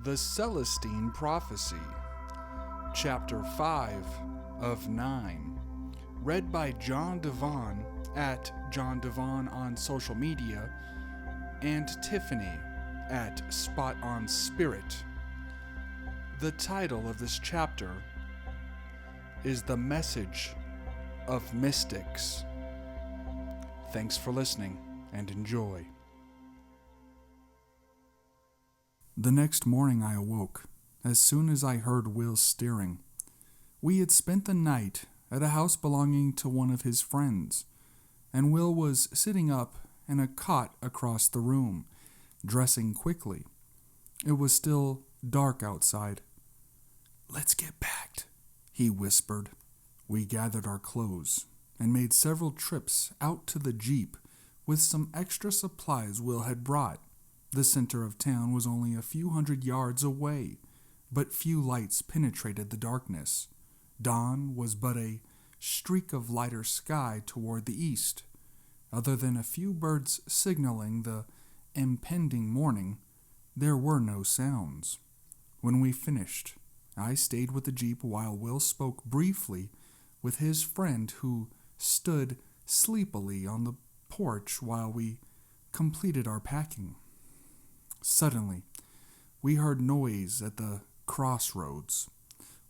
The Celestine Prophecy, Chapter 5 of 9, read by John Divon at John Divon on social media and Tiffany at Spot on Spirit. The title of this chapter is The Message of Mystics. Thanks for listening and enjoy. The next morning I awoke as soon as I heard Will stirring. We had spent the night at a house belonging to one of his friends, and Will was sitting up in a cot across the room, dressing quickly. It was still dark outside. "Let's get packed," he whispered. We gathered our clothes and made several trips out to the Jeep with some extra supplies Will had brought. The center of town was only a few hundred yards away, but few lights penetrated the darkness. Dawn was but a streak of lighter sky toward the east. Other than a few birds signaling the impending morning, there were no sounds. When we finished, I stayed with the Jeep while Will spoke briefly with his friend who stood sleepily on the porch while we completed our packing. Suddenly, we heard noise at the crossroads.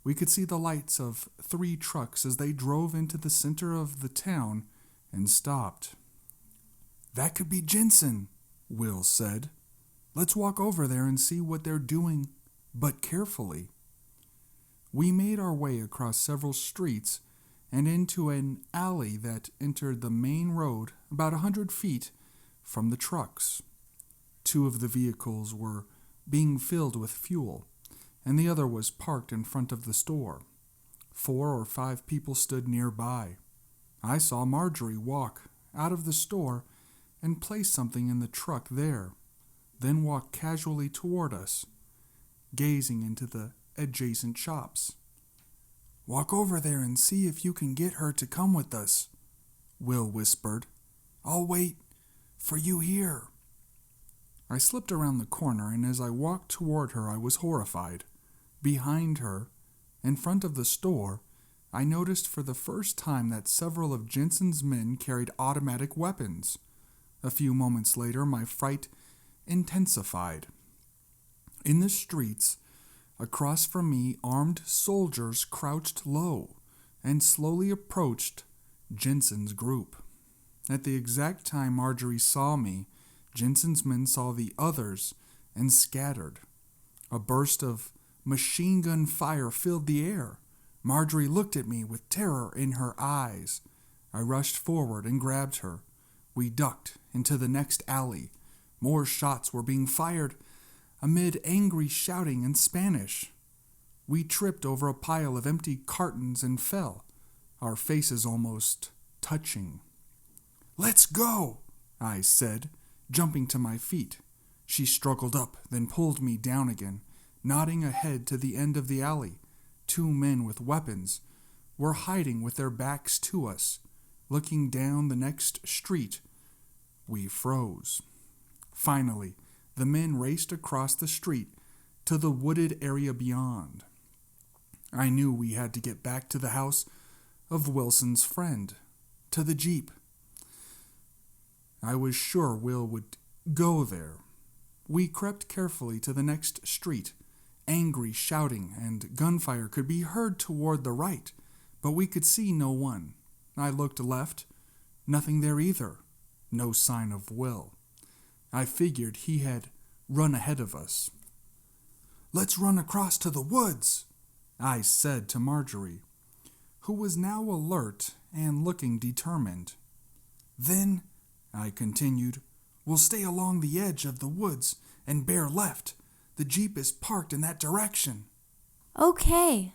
We could see the lights of 3 trucks as they drove into the center of the town and stopped. "That could be Jensen," Will said. "Let's walk over there and see what they're doing, but carefully." We made our way across several streets and into an alley that entered the main road about 100 feet from the trucks. 2 of the vehicles were being filled with fuel, and the other was parked in front of the store. 4 or 5 people stood nearby. I saw Marjorie walk out of the store and place something in the truck there, then walk casually toward us, gazing into the adjacent shops. "Walk over there and see if you can get her to come with us," Will whispered. "I'll wait for you here." I slipped around the corner, and as I walked toward her, I was horrified. Behind her, in front of the store, I noticed for the first time that several of Jensen's men carried automatic weapons. A few moments later, my fright intensified. In the streets, across from me, armed soldiers crouched low and slowly approached Jensen's group. At the exact time Marjorie saw me, Jensen's men saw the others and scattered. A burst of machine gun fire filled the air. Marjorie looked at me with terror in her eyes. I rushed forward and grabbed her. We ducked into the next alley. More shots were being fired amid angry shouting in Spanish. We tripped over a pile of empty cartons and fell, our faces almost touching. "Let's go," I said, jumping to my feet. She struggled up, then pulled me down again, nodding ahead to the end of the alley. 2 men with weapons were hiding with their backs to us. Looking down the next street, we froze. Finally, the men raced across the street to the wooded area beyond. I knew we had to get back to the house of Wilson's friend, to the Jeep. I was sure Will would go there. We crept carefully to the next street. Angry shouting and gunfire could be heard toward the right, but we could see no one. I looked left. Nothing there either. No sign of Will. I figured he had run ahead of us. "Let's run across to the woods," I said to Marjorie, who was now alert and looking determined. "Then," I continued, "we'll stay along the edge of the woods and bear left. The Jeep is parked in that direction." "Okay."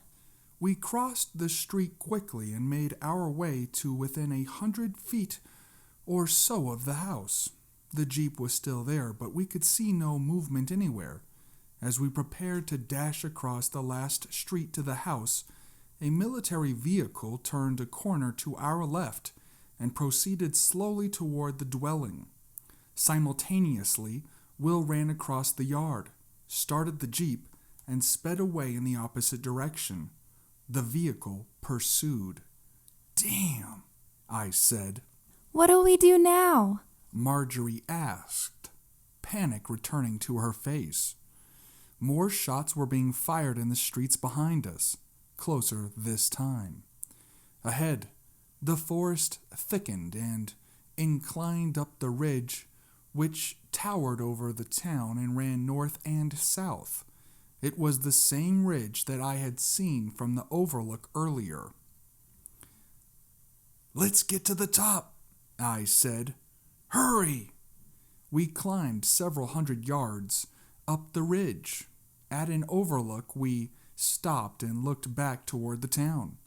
We crossed the street quickly and made our way to within 100 feet or so of the house. The Jeep was still there, but we could see no movement anywhere. As we prepared to dash across the last street to the house, a military vehicle turned a corner to our left and proceeded slowly toward the dwelling. Simultaneously, Will ran across the yard. started the Jeep, and sped away in the opposite direction. The vehicle pursued. "Damn," I said. What do we do now? Marjorie asked, panic returning to her face. More shots were being fired in the streets behind us, closer this time. Ahead, the forest thickened and inclined up the ridge, which towered over the town and ran north and south. It was the same ridge that I had seen from the overlook earlier. "Let's get to the top," I said. "Hurry!" We climbed several hundred yards up the ridge. At an overlook, we stopped and looked back toward the town.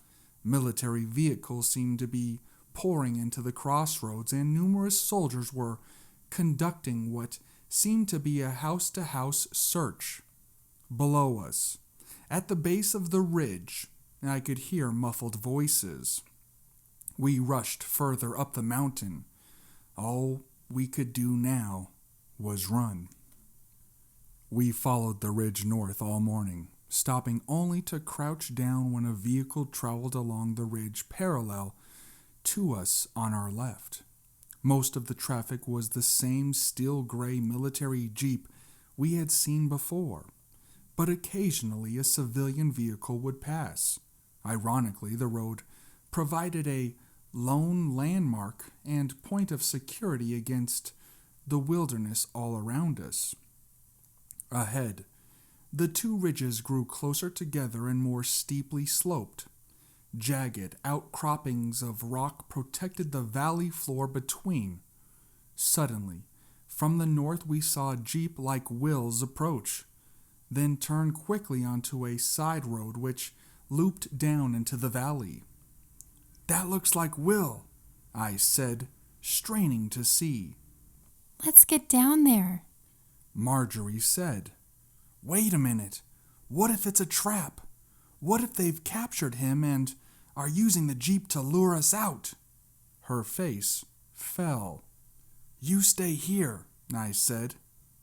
Military vehicles seemed to be pouring into the crossroads, and numerous soldiers were conducting what seemed to be a house-to-house search. Below us, at the base of the ridge, I could hear muffled voices. We rushed further up the mountain. All we could do now was run. We followed the ridge north all morning, stopping only to crouch down when a vehicle traveled along the ridge parallel to us on our left. Most of the traffic was the same steel gray military Jeep we had seen before, but occasionally a civilian vehicle would pass. Ironically, the road provided a lone landmark and point of security against the wilderness all around us. Ahead, the two ridges grew closer together and more steeply sloped. Jagged outcroppings of rock protected the valley floor between. Suddenly, from the north we saw a Jeep like Will's approach, then turn quickly onto a side road which looped down into the valley. "That looks like Will," I said, straining to see. Let's get down there. Marjorie said, "Wait a minute. What if it's a trap? What if they've captured him and are using the Jeep to lure us out?" Her face fell. "You stay here," I said.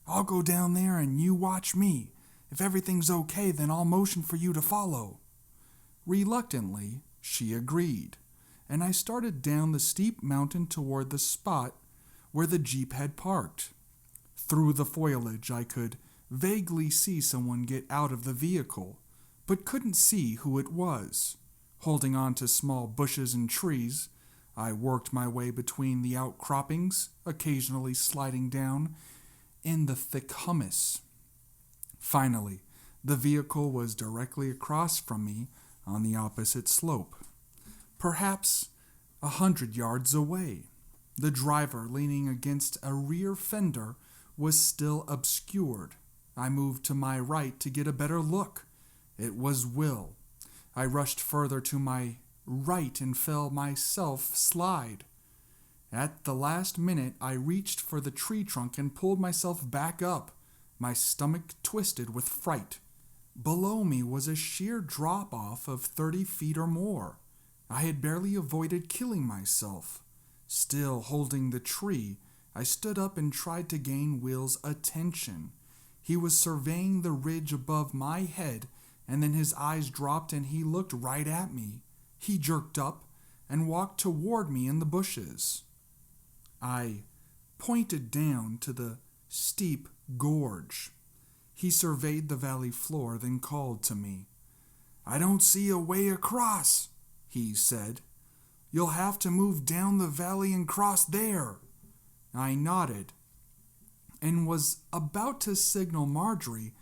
"I'll go down there and you watch me. If everything's okay, then I'll motion for you to follow." Reluctantly, she agreed, and I started down the steep mountain toward the spot where the Jeep had parked. Through the foliage, I could vaguely see someone get out of the vehicle, but couldn't see who it was. Holding on to small bushes and trees, I worked my way between the outcroppings, occasionally sliding down in the thick humus. Finally, the vehicle was directly across from me on the opposite slope, perhaps 100 yards away. The driver, leaning against a rear fender, was still obscured. I moved to my right to get a better look. It was Will. I rushed further to my right and felt myself slide. At the last minute, I reached for the tree trunk and pulled myself back up, my stomach twisted with fright. Below me was a sheer drop-off of 30 feet or more. I had barely avoided killing myself. Still holding the tree, I stood up and tried to gain Will's attention. He was surveying the ridge above my head, and then his eyes dropped and he looked right at me. He jerked up and walked toward me in the bushes. I pointed down to the steep gorge. He surveyed the valley floor, then called to me. "I don't see a way across," he said. "You'll have to move down the valley and cross there." I nodded and was about to signal Marjorie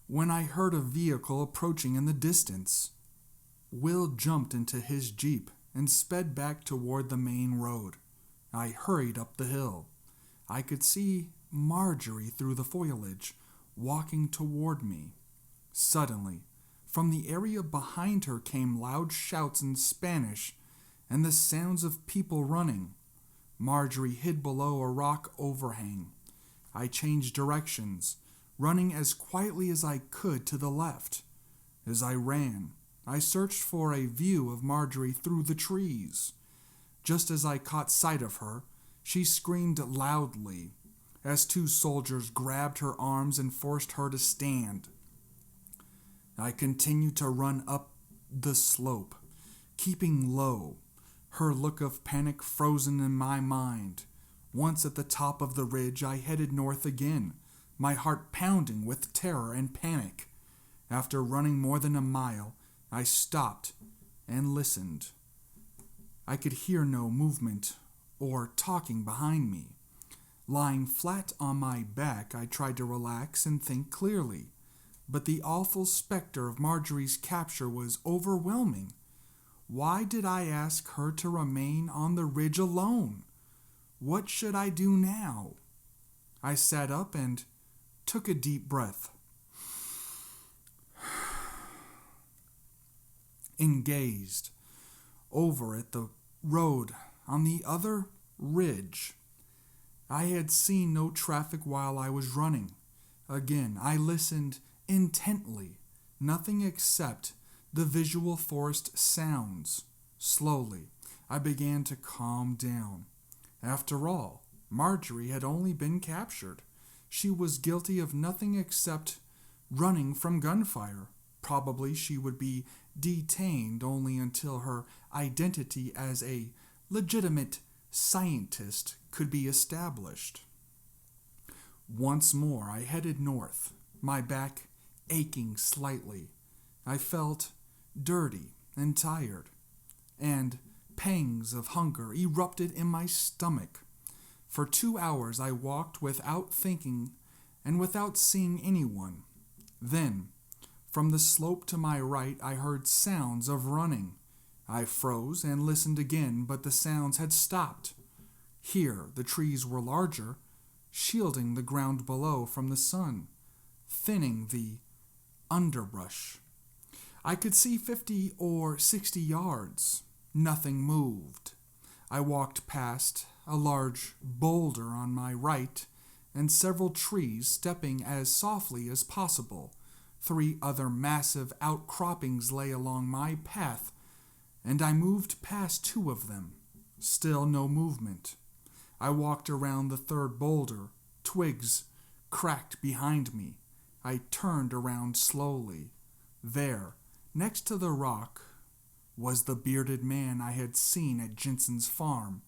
when I heard a vehicle approaching in the distance. Will jumped into his Jeep and sped back toward the main road. I hurried up the hill. I could see Marjorie through the foliage, walking toward me. Suddenly, from the area behind her came loud shouts in Spanish and the sounds of people running. Marjorie hid below a rock overhang. I changed directions, running as quietly as I could to the left. As I ran, I searched for a view of Marjorie through the trees. Just as I caught sight of her, she screamed loudly. as two soldiers grabbed her arms and forced her to stand. I continued to run up the slope, keeping low, her look of panic frozen in my mind. Once at the top of the ridge, I headed north again, my heart pounding with terror and panic. After running more than a mile, I stopped and listened. I could hear no movement or talking behind me. Lying flat on my back, I tried to relax and think clearly, but the awful specter of Marjorie's capture was overwhelming. Why did I ask her to remain on the ridge alone? What should I do now? I sat up and took a deep breath and gazed over at the road on the other ridge. I had seen no traffic while I was running. Again, I listened intently, nothing except the visual forest sounds. Slowly, I began to calm down. After all, Marjorie had only been captured. She was guilty of nothing except running from gunfire. Probably she would be detained only until her identity as a legitimate scientist could be established. Once more, I headed north, my back aching slightly. I felt dirty and tired, and pangs of hunger erupted in my stomach. For 2 hours I walked without thinking and without seeing anyone. Then, from the slope to my right, I heard sounds of running. I froze and listened again, but the sounds had stopped. Here, the trees were larger, shielding the ground below from the sun, thinning the underbrush. I could see 50 or 60 yards. Nothing moved. I walked past a large boulder on my right and several trees, stepping as softly as possible. 3 other massive outcroppings lay along my path, and I moved past 2 of them. Still no movement. I walked around the 3rd boulder. Twigs cracked behind me. I turned around slowly. There, next to the rock, was the bearded man I had seen at Jensen's farm,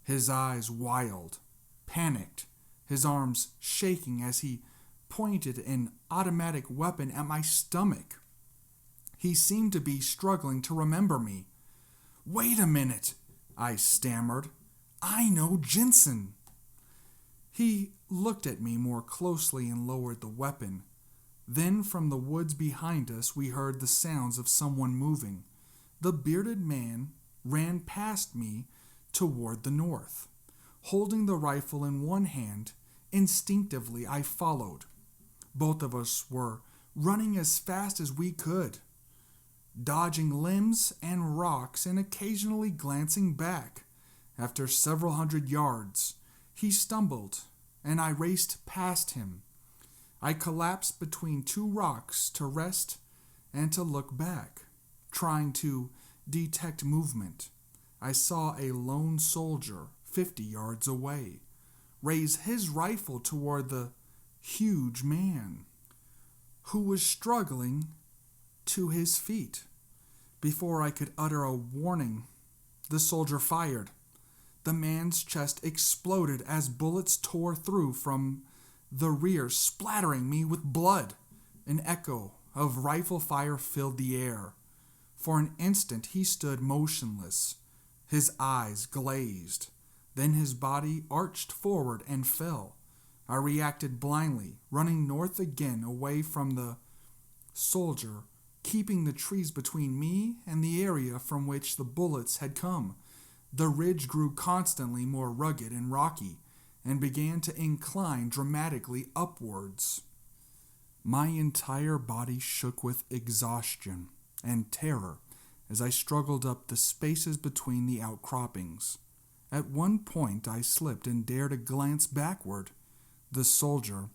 his eyes wild, panicked, his arms shaking as he pointed an automatic weapon at my stomach. He seemed to be struggling to remember me. "Wait a minute," I stammered. "I know Jensen." He looked at me more closely and lowered the weapon. Then from the woods behind us we heard the sounds of someone moving. The bearded man ran past me toward the north. Holding the rifle in one hand, instinctively I followed. Both of us were running as fast as we could, dodging limbs and rocks and occasionally glancing back. After several hundred yards, he stumbled, and I raced past him. I collapsed between 2 rocks to rest and to look back, trying to detect movement. I saw a lone soldier 50 yards away raise his rifle toward the huge man, who was struggling to his feet. Before I could utter a warning, the soldier fired. The man's chest exploded as bullets tore through from the rear, splattering me with blood. An echo of rifle fire filled the air. For an instant he stood motionless, his eyes glazed. Then his body arched forward and fell. I reacted blindly, running north again away from the soldier, keeping the trees between me and the area from which the bullets had come. The ridge grew constantly more rugged and rocky and began to incline dramatically upwards. My entire body shook with exhaustion and terror as I struggled up the spaces between the outcroppings. At one point I slipped and dared a glance backward. The soldier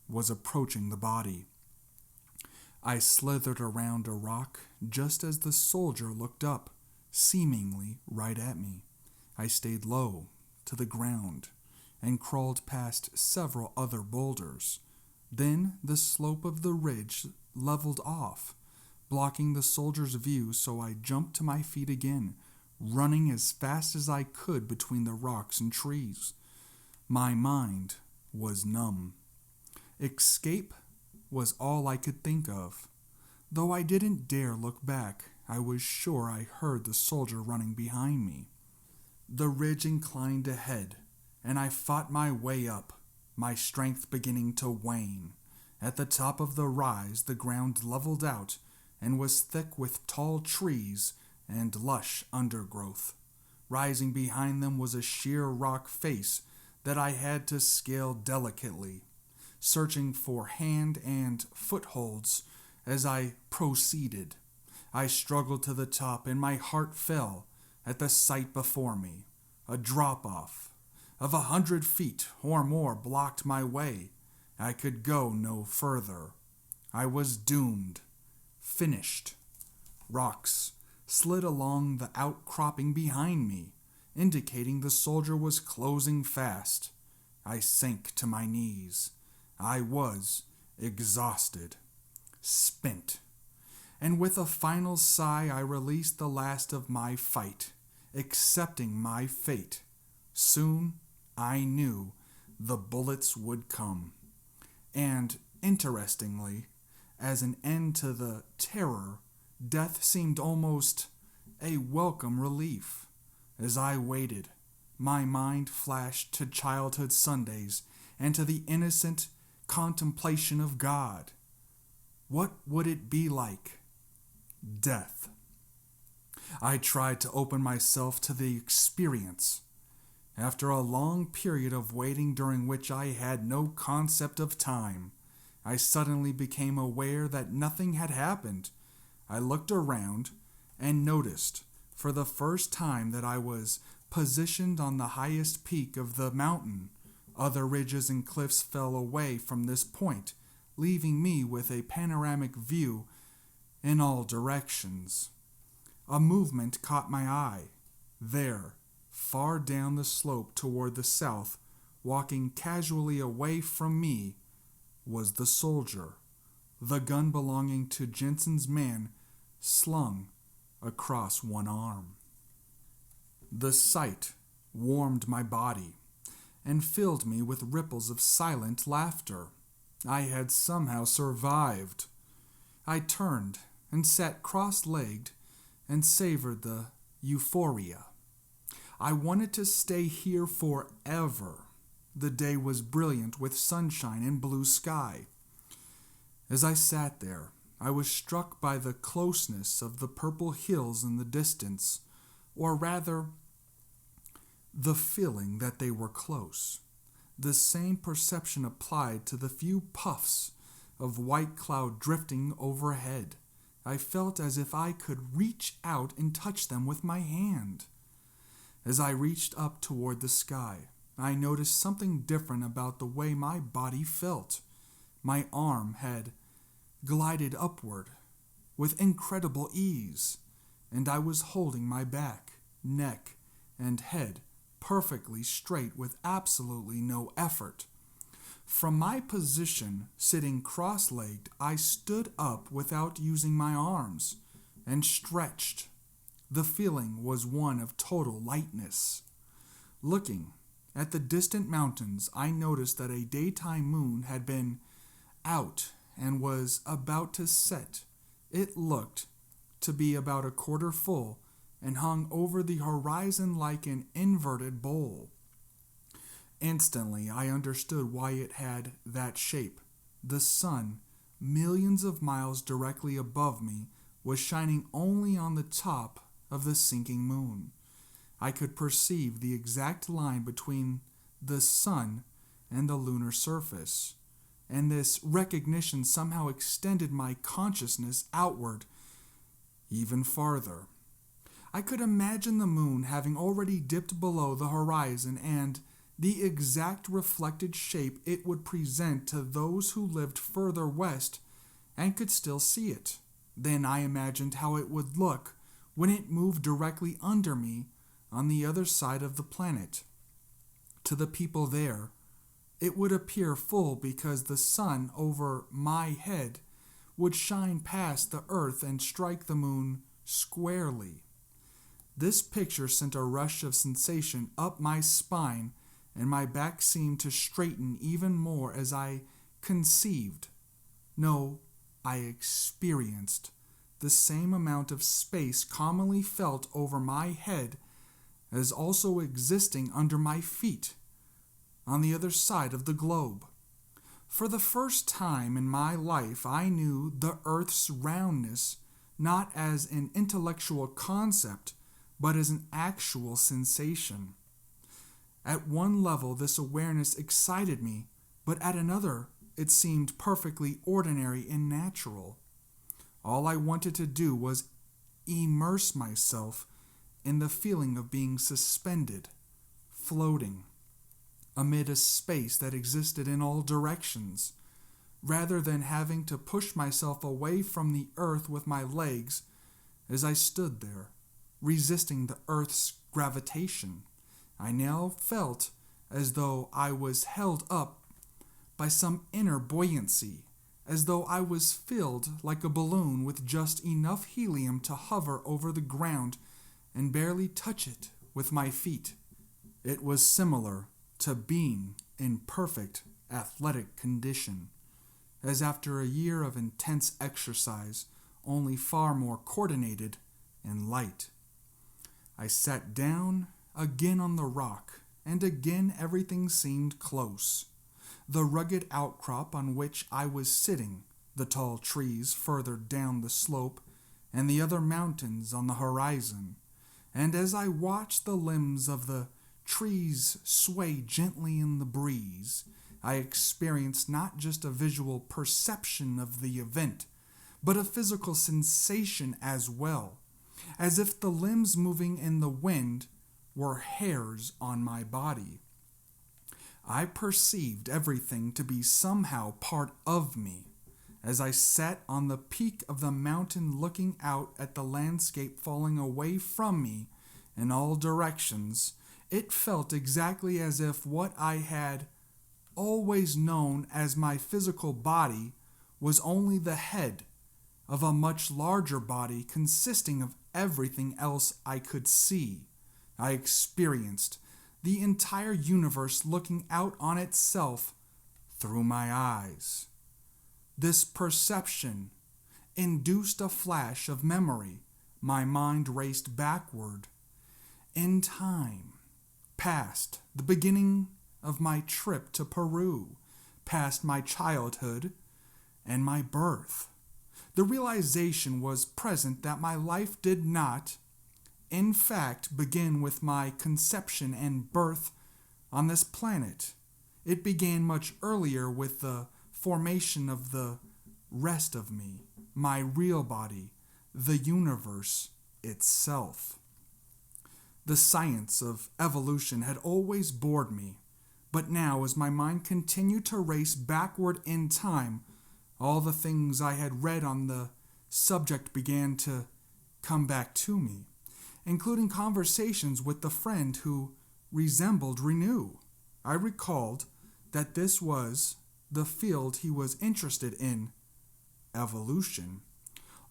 was approaching the body. I slithered around a rock just as the soldier looked up, seemingly right at me. I stayed low to the ground and crawled past several other boulders. Then the slope of the ridge leveled off, blocking the soldier's view, so I jumped to my feet again, running as fast as I could between the rocks and trees. My mind was numb. Escape was all I could think of. Though I didn't dare look back, I was sure I heard the soldier running behind me. The ridge inclined ahead, and I fought my way up, my strength beginning to wane. At the top of the rise, the ground leveled out and was thick with tall trees and lush undergrowth. Rising behind them was a sheer rock face that I had to scale delicately, searching for hand and footholds as I proceeded. I struggled to the top, and my heart fell at the sight before me. A drop-off of 100 feet or more blocked my way. I could go no further. I was doomed. Finished. Rocks slid along the outcropping behind me, indicating the soldier was closing fast. I sank to my knees. I was exhausted, spent, and with a final sigh I released the last of my fight, accepting my fate. Soon I knew the bullets would come. And, interestingly, as an end to the terror, death seemed almost a welcome relief. As I waited, my mind flashed to childhood Sundays and to the innocent contemplation of God. What would it be like? Death. I tried to open myself to the experience. After a long period of waiting during which I had no concept of time, I suddenly became aware that nothing had happened. I looked around and noticed for the first time that I was positioned on the highest peak of the mountain. Other ridges and cliffs fell away from this point, leaving me with a panoramic view in all directions. A movement caught my eye. There, far down the slope toward the south, walking casually away from me, was the soldier, the gun belonging to Jensen's man slung across one arm. The sight warmed my body and filled me with ripples of silent laughter. I had somehow survived. I turned and sat cross-legged and savored the euphoria. I wanted to stay here forever. The day was brilliant with sunshine and blue sky. As I sat there, I was struck by the closeness of the purple hills in the distance, or rather, the feeling that they were close. The same perception applied to the few puffs of white cloud drifting overhead. I felt as if I could reach out and touch them with my hand. As I reached up toward the sky, I noticed something different about the way my body felt. My arm had glided upward with incredible ease, and I was holding my back, neck, and head perfectly straight with absolutely no effort. From my position, sitting cross-legged, I stood up without using my arms and stretched. The feeling was one of total lightness. Looking at the distant mountains, I noticed that a daytime moon had been out and was about to set. It looked to be about a quarter full and hung over the horizon like an inverted bowl. Instantly, I understood why it had that shape. The sun, millions of miles directly above me, was shining only on the top of the sinking moon. I could perceive the exact line between the sun and the lunar surface, and this recognition somehow extended my consciousness outward even farther. I could imagine the moon having already dipped below the horizon and the exact reflected shape it would present to those who lived further west and could still see it. Then I imagined how it would look when it moved directly under me on the other side of the planet. To the people there, it would appear full because the sun over my head would shine past the earth and strike the moon squarely. This picture sent a rush of sensation up my spine, and my back seemed to straighten even more as I conceived. No, I experienced the same amount of space commonly felt over my head as also existing under my feet, on the other side of the globe. For the first time in my life, I knew the Earth's roundness not as an intellectual concept, but as an actual sensation. At one level, this awareness excited me, but at another, it seemed perfectly ordinary and natural. All I wanted to do was immerse myself in the feeling of being suspended, floating, amid a space that existed in all directions, rather than having to push myself away from the earth with my legs as I stood there, resisting the earth's gravitation. I now felt as though I was held up by some inner buoyancy, as though I was filled like a balloon with just enough helium to hover over the ground and barely touch it with my feet. It was similar to being in perfect athletic condition, as after a year of intense exercise, only far more coordinated and light. I sat down again on the rock, and again everything seemed close. The rugged outcrop on which I was sitting, the tall trees further down the slope, and the other mountains on the horizon. And as I watched the limbs of the trees sway gently in the breeze, I experienced not just a visual perception of the event, but a physical sensation as well, as if the limbs moving in the wind were hairs on my body. I perceived everything to be somehow part of me. As I sat on the peak of the mountain looking out at the landscape falling away from me in all directions, it felt exactly as if what I had always known as my physical body was only the head of a much larger body consisting of everything else I could see. I experienced the entire universe looking out on itself through my eyes. This perception induced a flash of memory. My mind raced backward in time, past the beginning of my trip to Peru, past my childhood and my birth. The realization was present that my life did not, in fact, begin with my conception and birth on this planet. It began much earlier with the formation of the rest of me, my real body, the universe itself. The science of evolution had always bored me, but now as my mind continued to race backward in time, all the things I had read on the subject began to come back to me, including conversations with the friend who resembled Renew. I recalled that this was the field he was interested in, evolution.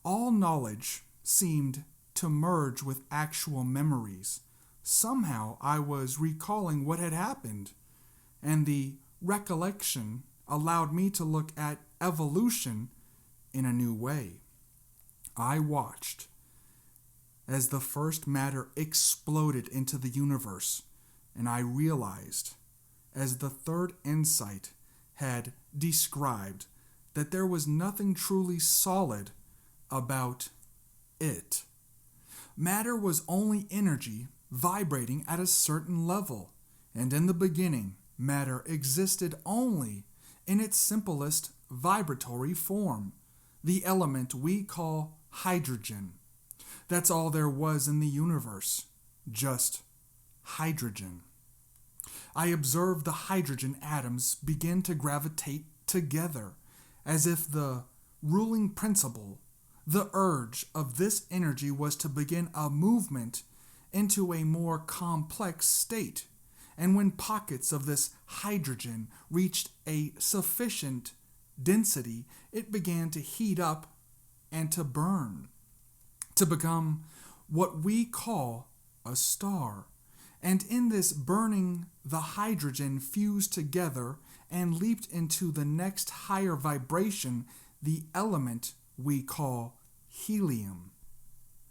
All knowledge seemed to merge with actual memories. Somehow I was recalling what had happened, and the recollection allowed me to look at evolution in a new way. I watched as the first matter exploded into the universe, and I realized, as the third insight had described, that there was nothing truly solid about it. Matter was only energy vibrating at a certain level, and in the beginning, matter existed only in its simplest vibratory form, the element we call hydrogen. That's all there was in the universe, just hydrogen. I observed the hydrogen atoms begin to gravitate together, as if the ruling principle, the urge of this energy was to begin a movement into a more complex state, And when pockets of this hydrogen reached a sufficient density, it began to heat up and to burn, to become what we call a star. And in this burning, the hydrogen fused together and leaped into the next higher vibration, the element we call helium.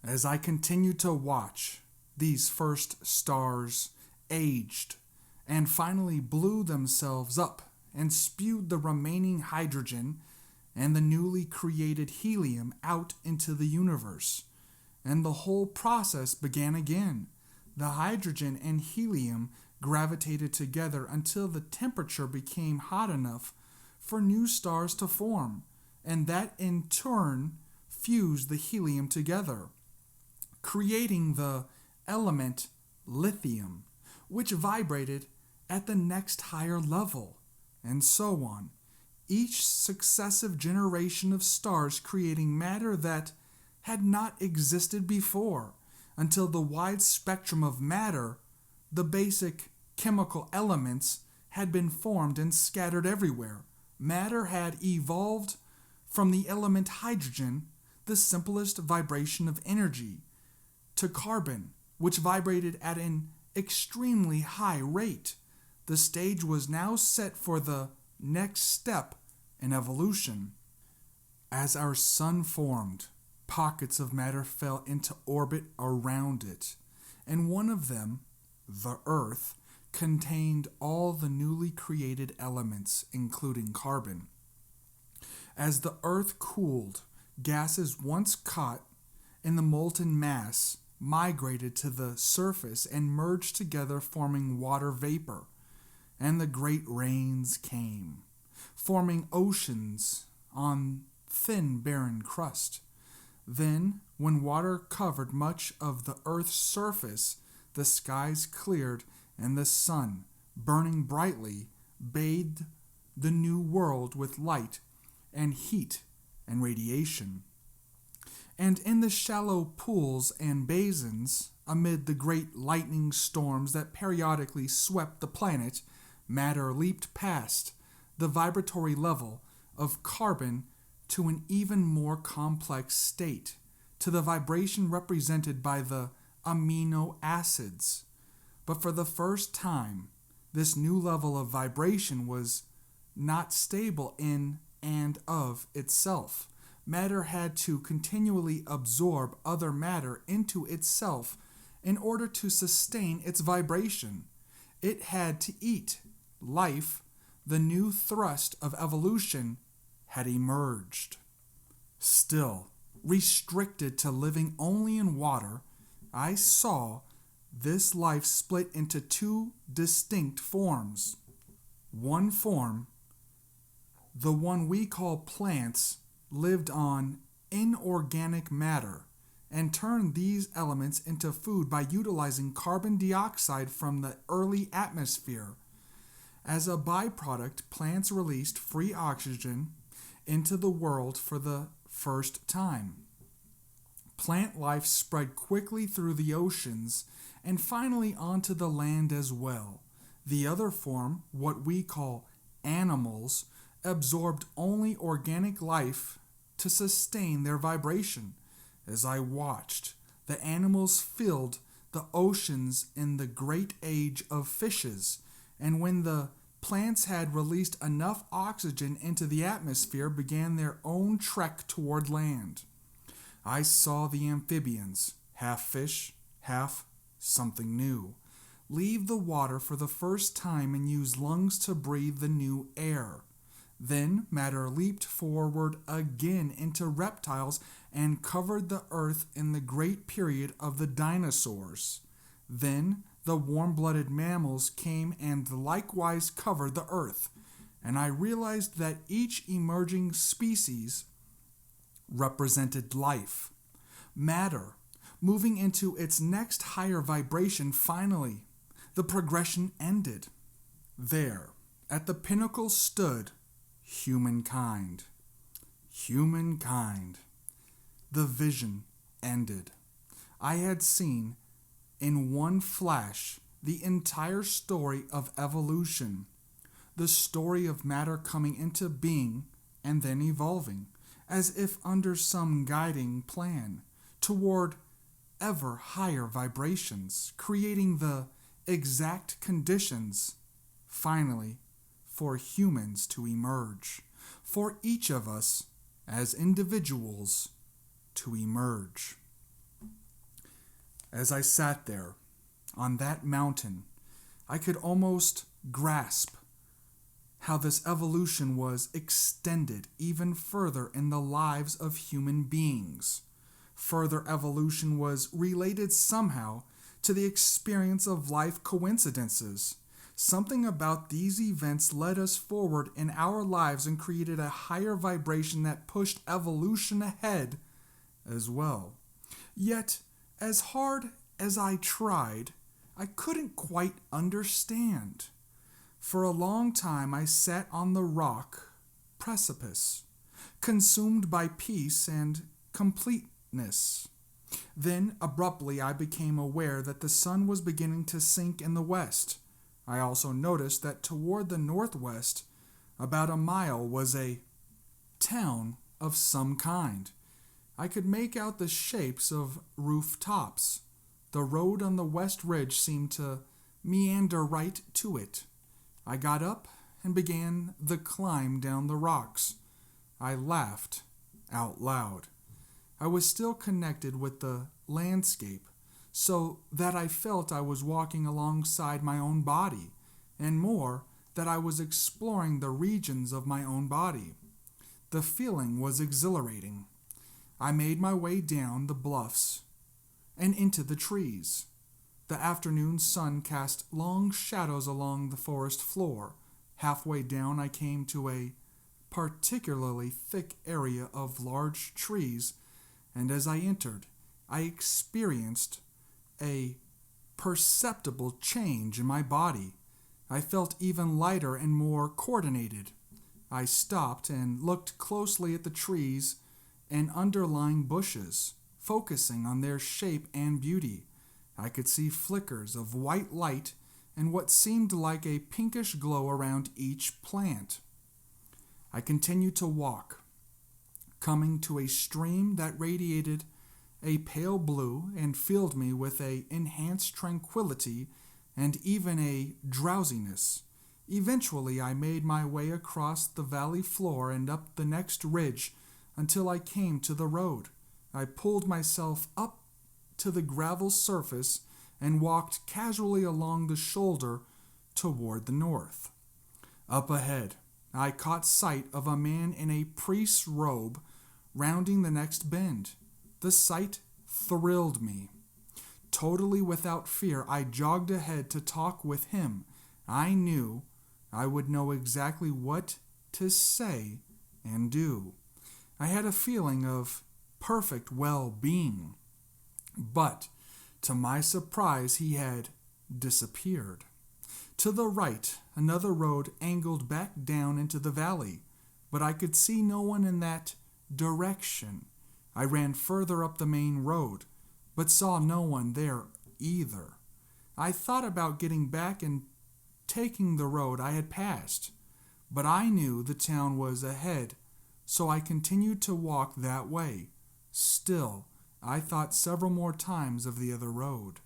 As I continued to watch, these first stars aged and finally blew themselves up and spewed the remaining hydrogen and the newly created helium out into the universe. And the whole process began again. The hydrogen and helium gravitated together until the temperature became hot enough for new stars to form, and that in turn fused the helium together, creating the element lithium, which vibrated at the next higher level, and so on. Each successive generation of stars creating matter that had not existed before, until the wide spectrum of matter, the basic chemical elements, had been formed and scattered everywhere. Matter had evolved from the element hydrogen, the simplest vibration of energy, to carbon, which vibrated at an extremely high rate. The stage was now set for the next step in evolution. As our sun formed, pockets of matter fell into orbit around it, and one of them, the Earth, contained all the newly created elements, including carbon. As the Earth cooled, gases once caught in the molten mass migrated to the surface and merged together, forming water vapor, and the great rains came, forming oceans on thin, barren crust. Then, when water covered much of the Earth's surface, the skies cleared and the sun, burning brightly, bathed the new world with light and heat and radiation. And in the shallow pools and basins, amid the great lightning storms that periodically swept the planet, matter leaped past the vibratory level of carbon to an even more complex state, to the vibration represented by the amino acids. But for the first time, this new level of vibration was not stable in and of itself. Matter had to continually absorb other matter into itself in order to sustain its vibration. It had to eat. Life, the new thrust of evolution, had emerged. Still, restricted to living only in water, I saw this life split into two distinct forms. One form, the one we call plants, lived on inorganic matter and turned these elements into food by utilizing carbon dioxide from the early atmosphere. As a byproduct, plants released free oxygen into the world for the first time. Plant life spread quickly through the oceans and finally onto the land as well. The other form, what we call animals, absorbed only organic life to sustain their vibration. As I watched, the animals filled the oceans in the great age of fishes, and when the plants had released enough oxygen into the atmosphere, began their own trek toward land. I saw the amphibians, half fish, half something new, leave the water for the first time and use lungs to breathe the new air. Then matter leaped forward again into reptiles and covered the earth in the great period of the dinosaurs. Then the warm-blooded mammals came and likewise covered the earth, and I realized that each emerging species represented life, matter, moving into its next higher vibration. Finally, the progression ended. There, at the pinnacle stood humankind. Humankind. The vision ended. I had seen in one flash the entire story of evolution, the story of matter coming into being and then evolving, as if under some guiding plan toward ever higher vibrations, creating the exact conditions, finally, for humans to emerge, for each of us as individuals to emerge. As I sat there on that mountain, I could almost grasp how this evolution was extended even further in the lives of human beings. Further evolution was related somehow to the experience of life coincidences. Something about these events led us forward in our lives and created a higher vibration that pushed evolution ahead as well. Yet, as hard as I tried, I couldn't quite understand. For a long time I sat on the rock precipice, consumed by peace and completeness. Then, abruptly, I became aware that the sun was beginning to sink in the west. I also noticed that toward the northwest, about a mile, was a town of some kind. I could make out the shapes of rooftops. The road on the west ridge seemed to meander right to it. I got up and began the climb down the rocks. I laughed out loud. I was still connected with the landscape, so that I felt I was walking alongside my own body, and more, that I was exploring the regions of my own body. The feeling was exhilarating. I made my way down the bluffs and into the trees. The afternoon sun cast long shadows along the forest floor. Halfway down, I came to a particularly thick area of large trees, and as I entered, I experienced a perceptible change in my body. I felt even lighter and more coordinated. I stopped and looked closely at the trees and underlying bushes, focusing on their shape and beauty. I could see flickers of white light and what seemed like a pinkish glow around each plant. I continued to walk, coming to a stream that radiated a pale blue and filled me with an enhanced tranquility and even a drowsiness. Eventually, I made my way across the valley floor and up the next ridge until I came to the road. I pulled myself up to the gravel surface and walked casually along the shoulder toward the north. Up ahead, I caught sight of a man in a priest's robe rounding the next bend. The sight thrilled me. Totally without fear, I jogged ahead to talk with him. I knew I would know exactly what to say and do. I had a feeling of perfect well-being. But, to my surprise, he had disappeared. To the right, another road angled back down into the valley, but I could see no one in that direction. I ran further up the main road, but saw no one there either. I thought about getting back and taking the road I had passed, but I knew the town was ahead, so I continued to walk that way. Still, I thought several more times of the other road.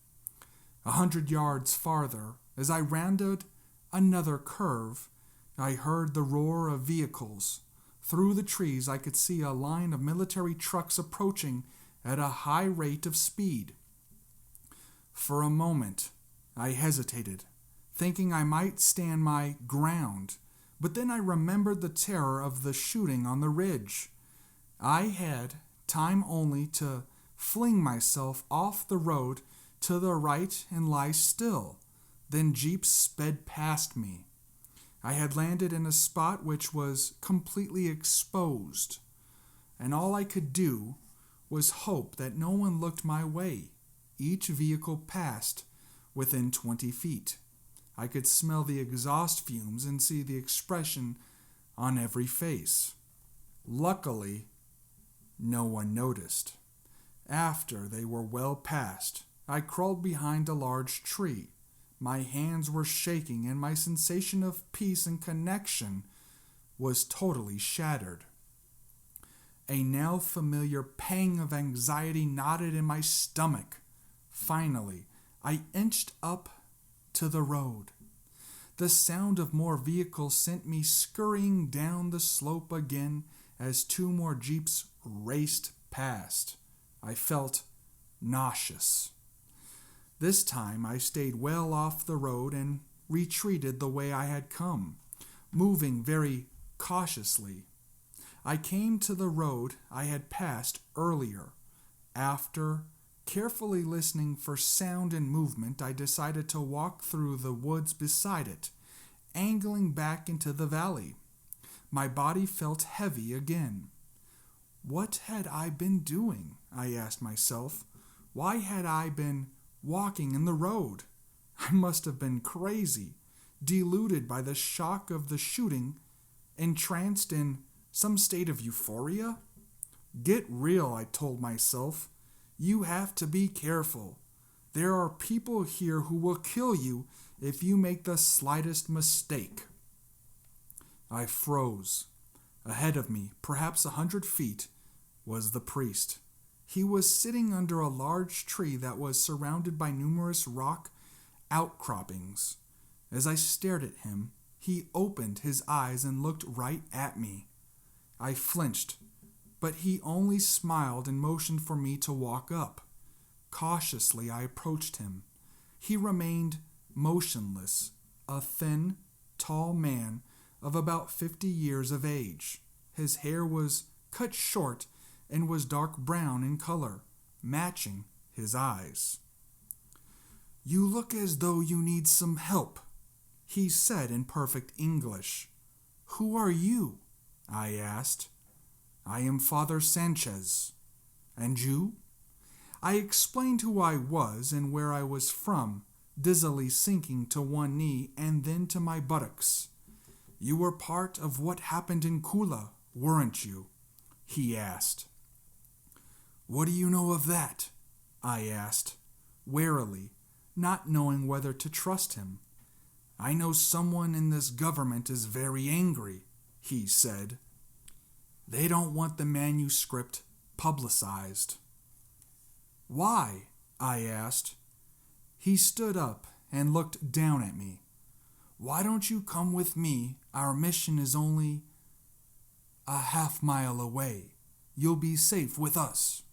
100 yards farther, as I rounded another curve, I heard the roar of vehicles. Through the trees, I could see a line of military trucks approaching at a high rate of speed. For a moment, I hesitated, thinking I might stand my ground, but then I remembered the terror of the shooting on the ridge. I had time only to fling myself off the road to the right and lie still. Then jeeps sped past me. I had landed in a spot which was completely exposed, and all I could do was hope that no one looked my way. Each vehicle passed within 20 feet. I could smell the exhaust fumes and see the expression on every face. Luckily, no one noticed. After they were well past, I crawled behind a large tree. My hands were shaking, and my sensation of peace and connection was totally shattered. A now familiar pang of anxiety knotted in my stomach. Finally, I inched up to the road. The sound of more vehicles sent me scurrying down the slope again as two more jeeps raced past. I felt nauseous. This time I stayed well off the road and retreated the way I had come, moving very cautiously. I came to the road I had passed earlier. After carefully listening for sound and movement, I decided to walk through the woods beside it, angling back into the valley. My body felt heavy again. What had I been doing? I asked myself. Why had I been walking in the road? I must have been crazy, deluded by the shock of the shooting, entranced in some state of euphoria. Get real, I told myself. You have to be careful. There are people here who will kill you if you make the slightest mistake. I froze. Ahead of me, perhaps 100 feet, was the priest. He was sitting under a large tree that was surrounded by numerous rock outcroppings. As I stared at him, he opened his eyes and looked right at me. I flinched, but he only smiled and motioned for me to walk up. Cautiously, I approached him. He remained motionless, a thin, tall man of about 50 years of age. His hair was cut short and was dark brown in color, matching his eyes. "You look as though you need some help," he said in perfect English. "Who are you?" I asked. "I am Father Sanchez." "And you?" I explained who I was and where I was from, dizzily sinking to one knee and then to my buttocks. "You were part of what happened in Kula, weren't you?" he asked. "What do you know of that?" I asked, warily, not knowing whether to trust him. "I know someone in this government is very angry," he said. "They don't want the manuscript publicized." "Why?" I asked. He stood up and looked down at me. "Why don't you come with me? Our mission is only a half-mile away. You'll be safe with us."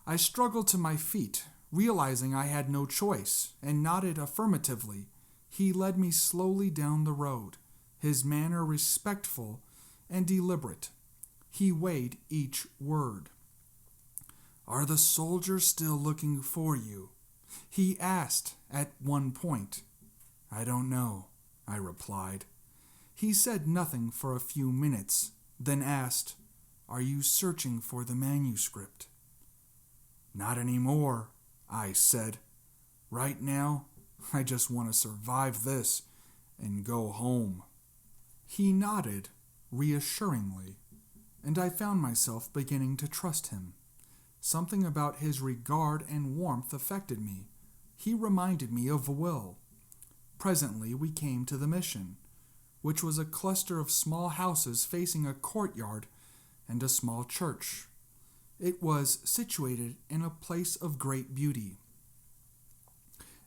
I struggled to my feet, realizing I had no choice, and nodded affirmatively. He led me slowly down the road, his manner respectful and deliberate. He weighed each word. "Are the soldiers still looking for you?" he asked at one point. "I don't know," I replied. He said nothing for a few minutes, then asked, "Are you searching for the manuscript?" "Not anymore," I said. "Right now, I just want to survive this and go home." He nodded reassuringly, and I found myself beginning to trust him. Something about his regard and warmth affected me. He reminded me of Will. Presently we came to the mission, which was a cluster of small houses facing a courtyard and a small church. It was situated in a place of great beauty.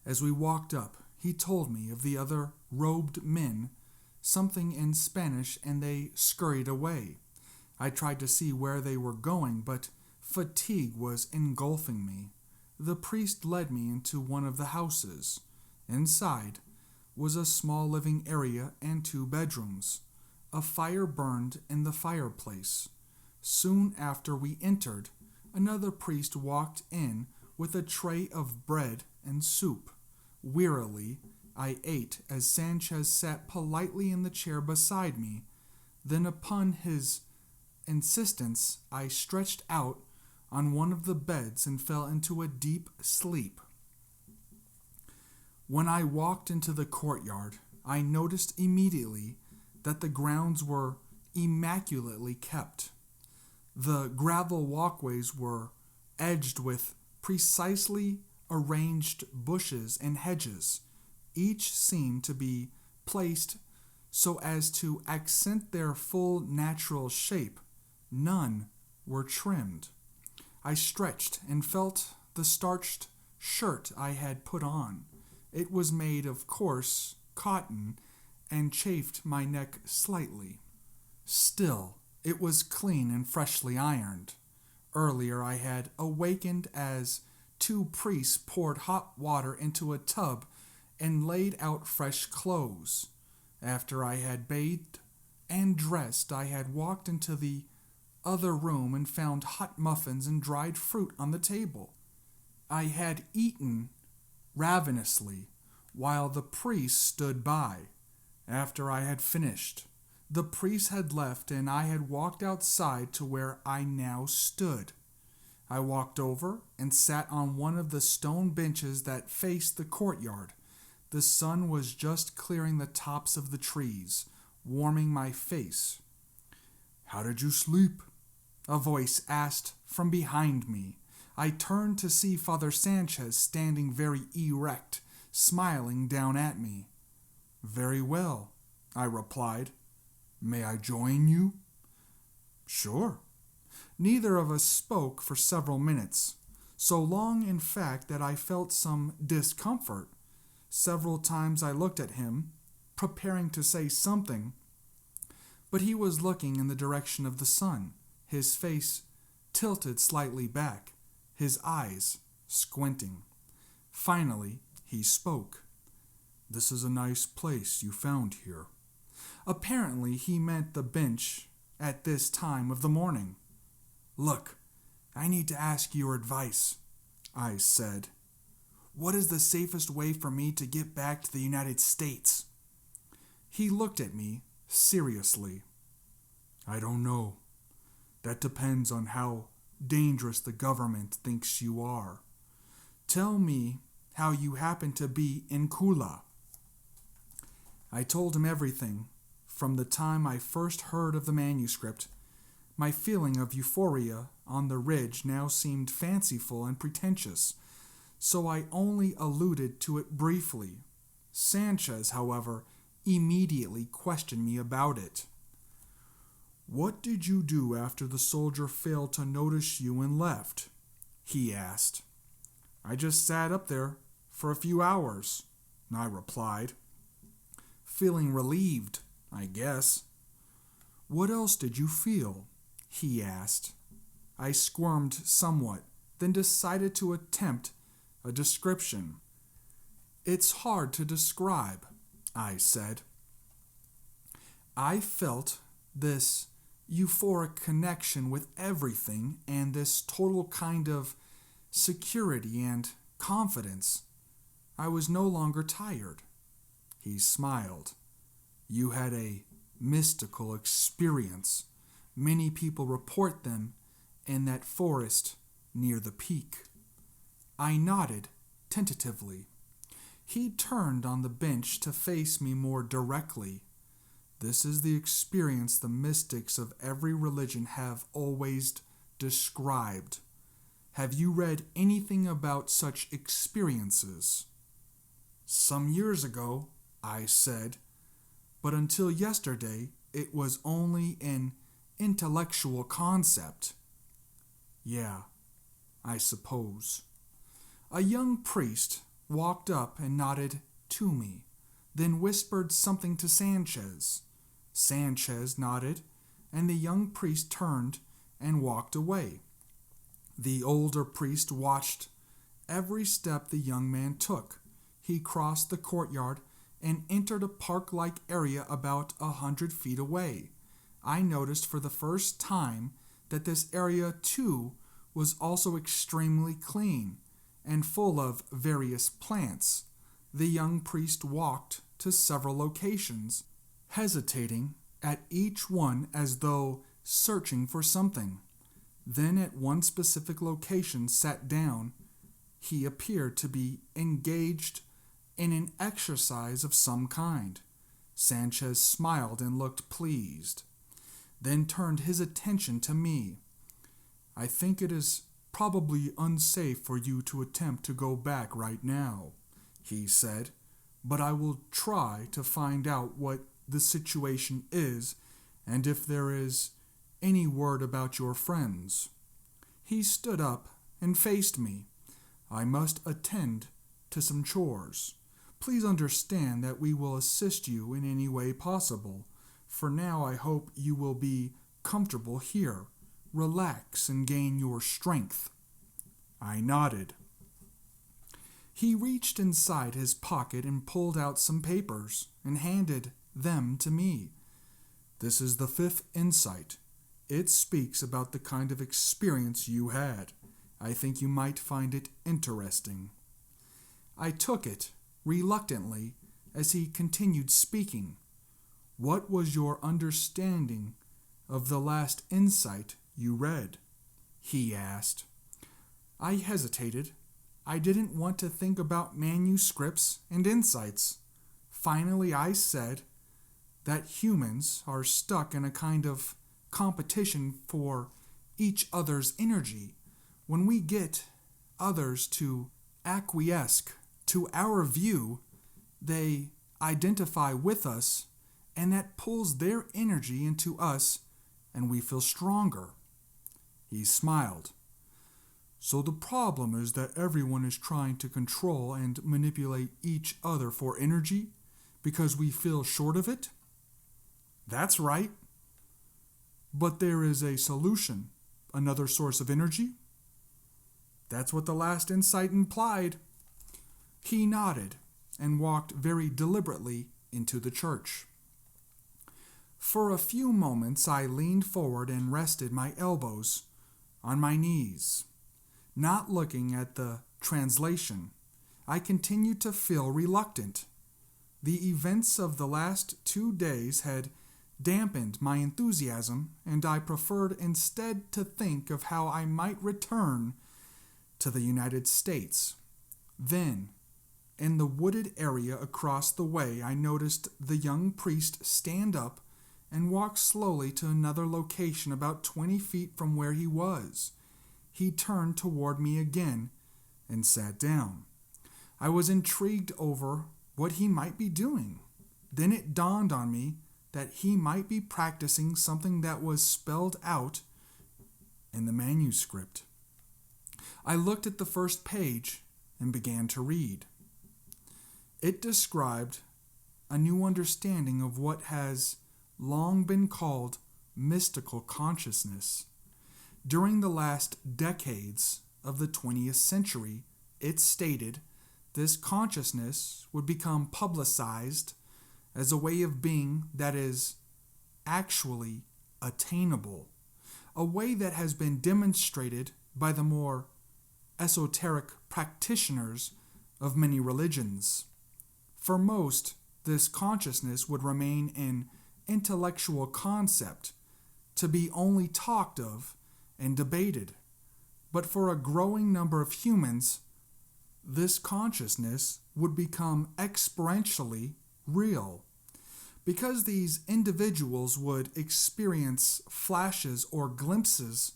As we walked up, he told me of the other robed men, something in Spanish, and they scurried away. I tried to see where they were going, but fatigue was engulfing me. The priest led me into one of the houses. Inside was a small living area and 2 bedrooms. A fire burned in the fireplace. Soon after we entered, another priest walked in with a tray of bread and soup. Wearily, I ate as Sanchez sat politely in the chair beside me. Then, upon his insistence, I stretched out on one of the beds and fell into a deep sleep. When I walked into the courtyard, I noticed immediately that the grounds were immaculately kept. The gravel walkways were edged with precisely arranged bushes and hedges. Each seemed to be placed so as to accent their full natural shape. None were trimmed. I stretched and felt the starched shirt I had put on. It was made of coarse cotton and chafed my neck slightly. Still, it was clean and freshly ironed. Earlier I had awakened as two priests poured hot water into a tub and laid out fresh clothes. After I had bathed and dressed, I had walked into the other room and found hot muffins and dried fruit on the table. I had eaten ravenously while the priest stood by. After I had finished, the priest had left and I had walked outside to where I now stood. I walked over and sat on one of the stone benches that faced the courtyard. The sun was just clearing the tops of the trees, warming my face. "How did you sleep?" a voice asked from behind me. I turned to see Father Sanchez standing very erect, smiling down at me. "Very well," I replied. "May I join you?" "Sure." Neither of us spoke for several minutes, so long in fact that I felt some discomfort. Several times I looked at him, preparing to say something, but he was looking in the direction of the sun, his face tilted slightly back, his eyes squinting. Finally, he spoke. "This is a nice place you found here." Apparently, he meant the bench at this time of the morning. "Look, I need to ask your advice," I said. "What is the safest way for me to get back to the United States?" He looked at me seriously. "I don't know. That depends on how dangerous the government thinks you are. Tell me how you happen to be in Kula." I told him everything, from the time I first heard of the manuscript. My feeling of euphoria on the ridge now seemed fanciful and pretentious, so I only alluded to it briefly. Sanchez, however, immediately questioned me about it. "What did you do after the soldier failed to notice you and left?" he asked. "I just sat up there for a few hours," I replied. "Feeling relieved, I guess." "What else did you feel?" he asked. I squirmed somewhat, then decided to attempt a description. "It's hard to describe," I said. "I felt this euphoric connection with everything and this total kind of security and confidence. I was no longer tired." He smiled. "You had a mystical experience. Many people report them in that forest near the peak." I nodded tentatively. He turned on the bench to face me more directly. "This is the experience the mystics of every religion have always described. Have you read anything about such experiences?" "Some years ago," I said, "but until yesterday it was only an intellectual concept." "Yeah, I suppose." A young priest walked up and nodded to me, then whispered something to Sanchez. Sanchez nodded, and the young priest turned and walked away. The older priest watched every step the young man took. He crossed the courtyard and entered a park-like area about 100 feet away. I noticed for the first time that this area, too, was also extremely clean and full of various plants. The young priest walked to several locations, hesitating at each one as though searching for something. Then at one specific location sat down. He appeared to be engaged in an exercise of some kind. Sanchez smiled and looked pleased, then turned his attention to me. "I think it is probably unsafe for you to attempt to go back right now," he said. but I will try to find out what the situation is and if there is any word about your friends." He stood up and faced me. "I must attend to some chores. Please understand that we will assist you in any way possible. For now, I hope you will be comfortable here. Relax and gain your strength." I nodded. He reached inside his pocket and pulled out some papers and handed them to me. "This is the 5th insight. It speaks about the kind of experience you had. I think you might find it interesting." I took it reluctantly as he continued speaking. "What was your understanding of the last insight you read?" he asked. I hesitated. I didn't want to think about manuscripts and insights. Finally, I said that humans are stuck in a kind of competition for each other's energy. When we get others to acquiesce to our view, they identify with us, and that pulls their energy into us, and we feel stronger. He smiled. "So the problem is that everyone is trying to control and manipulate each other for energy because we feel short of it?" "That's right." "But there is a solution, another source of energy?" "That's what the last insight implied." He nodded and walked very deliberately into the church. For a few moments I leaned forward and rested my elbows on my knees. Not looking at the translation, I continued to feel reluctant. The events of the last 2 days had dampened my enthusiasm, and I preferred instead to think of how I might return to the United States. Then, in the wooded area across the way, I noticed the young priest stand up and walk slowly to another location about 20 feet from where he was. He turned toward me again and sat down. I was intrigued over what he might be doing. Then it dawned on me that he might be practicing something that was spelled out in the manuscript. I looked at the first page and began to read. It described a new understanding of what has long been called mystical consciousness. During the last decades of the 20th century, it stated this consciousness would become publicized as a way of being that is actually attainable, a way that has been demonstrated by the more esoteric practitioners of many religions. For most, this consciousness would remain an intellectual concept to be only talked of and debated. But for a growing number of humans, this consciousness would become experientially real. Because these individuals would experience flashes or glimpses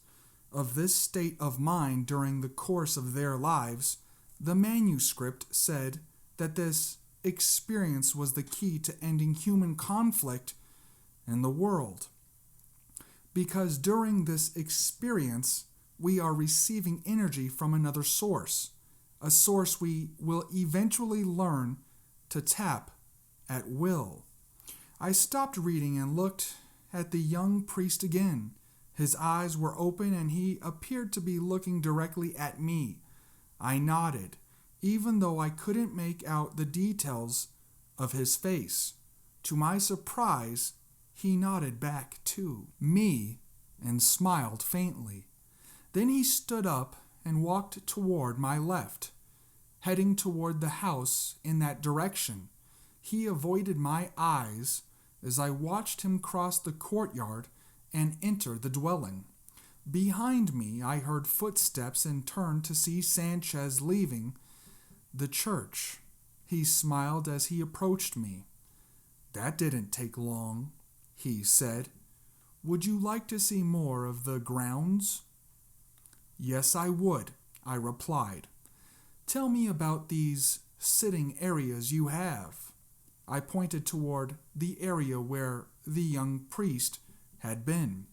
of this state of mind during the course of their lives, the manuscript said that this experience was the key to ending human conflict in the world. Because during this experience, we are receiving energy from another source, a source we will eventually learn to tap at will. I stopped reading and looked at the young priest again. His eyes were open and he appeared to be looking directly at me. I nodded, even though I couldn't make out the details of his face. To my surprise, he nodded back to me and smiled faintly. Then he stood up and walked toward my left, heading toward the house in that direction. He avoided my eyes as I watched him cross the courtyard and enter the dwelling. Behind me, I heard footsteps and turned to see Sanchez leaving the church. He smiled as he approached me. "That didn't take long," he said. "Would you like to see more of the grounds?" "Yes, I would," I replied. "Tell me about these sitting areas you have. I pointed toward the area where the young priest had been.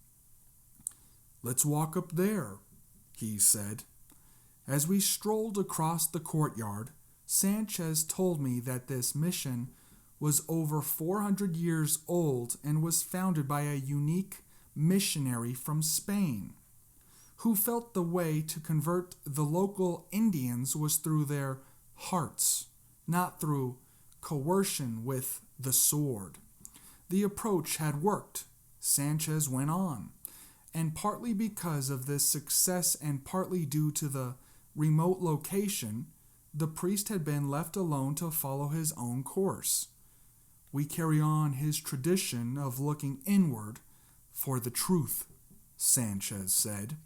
Let's walk up there, he said. As we strolled across the courtyard, Sanchez told me that this mission was over 400 years old and was founded by a unique missionary from Spain, who felt the way to convert the local Indians was through their hearts, not through coercion with the sword. The approach had worked, Sanchez went on, and partly because of this success and partly due to the remote location, the priest had been left alone to follow his own course. We carry on his tradition of looking inward for the truth, Sanchez said.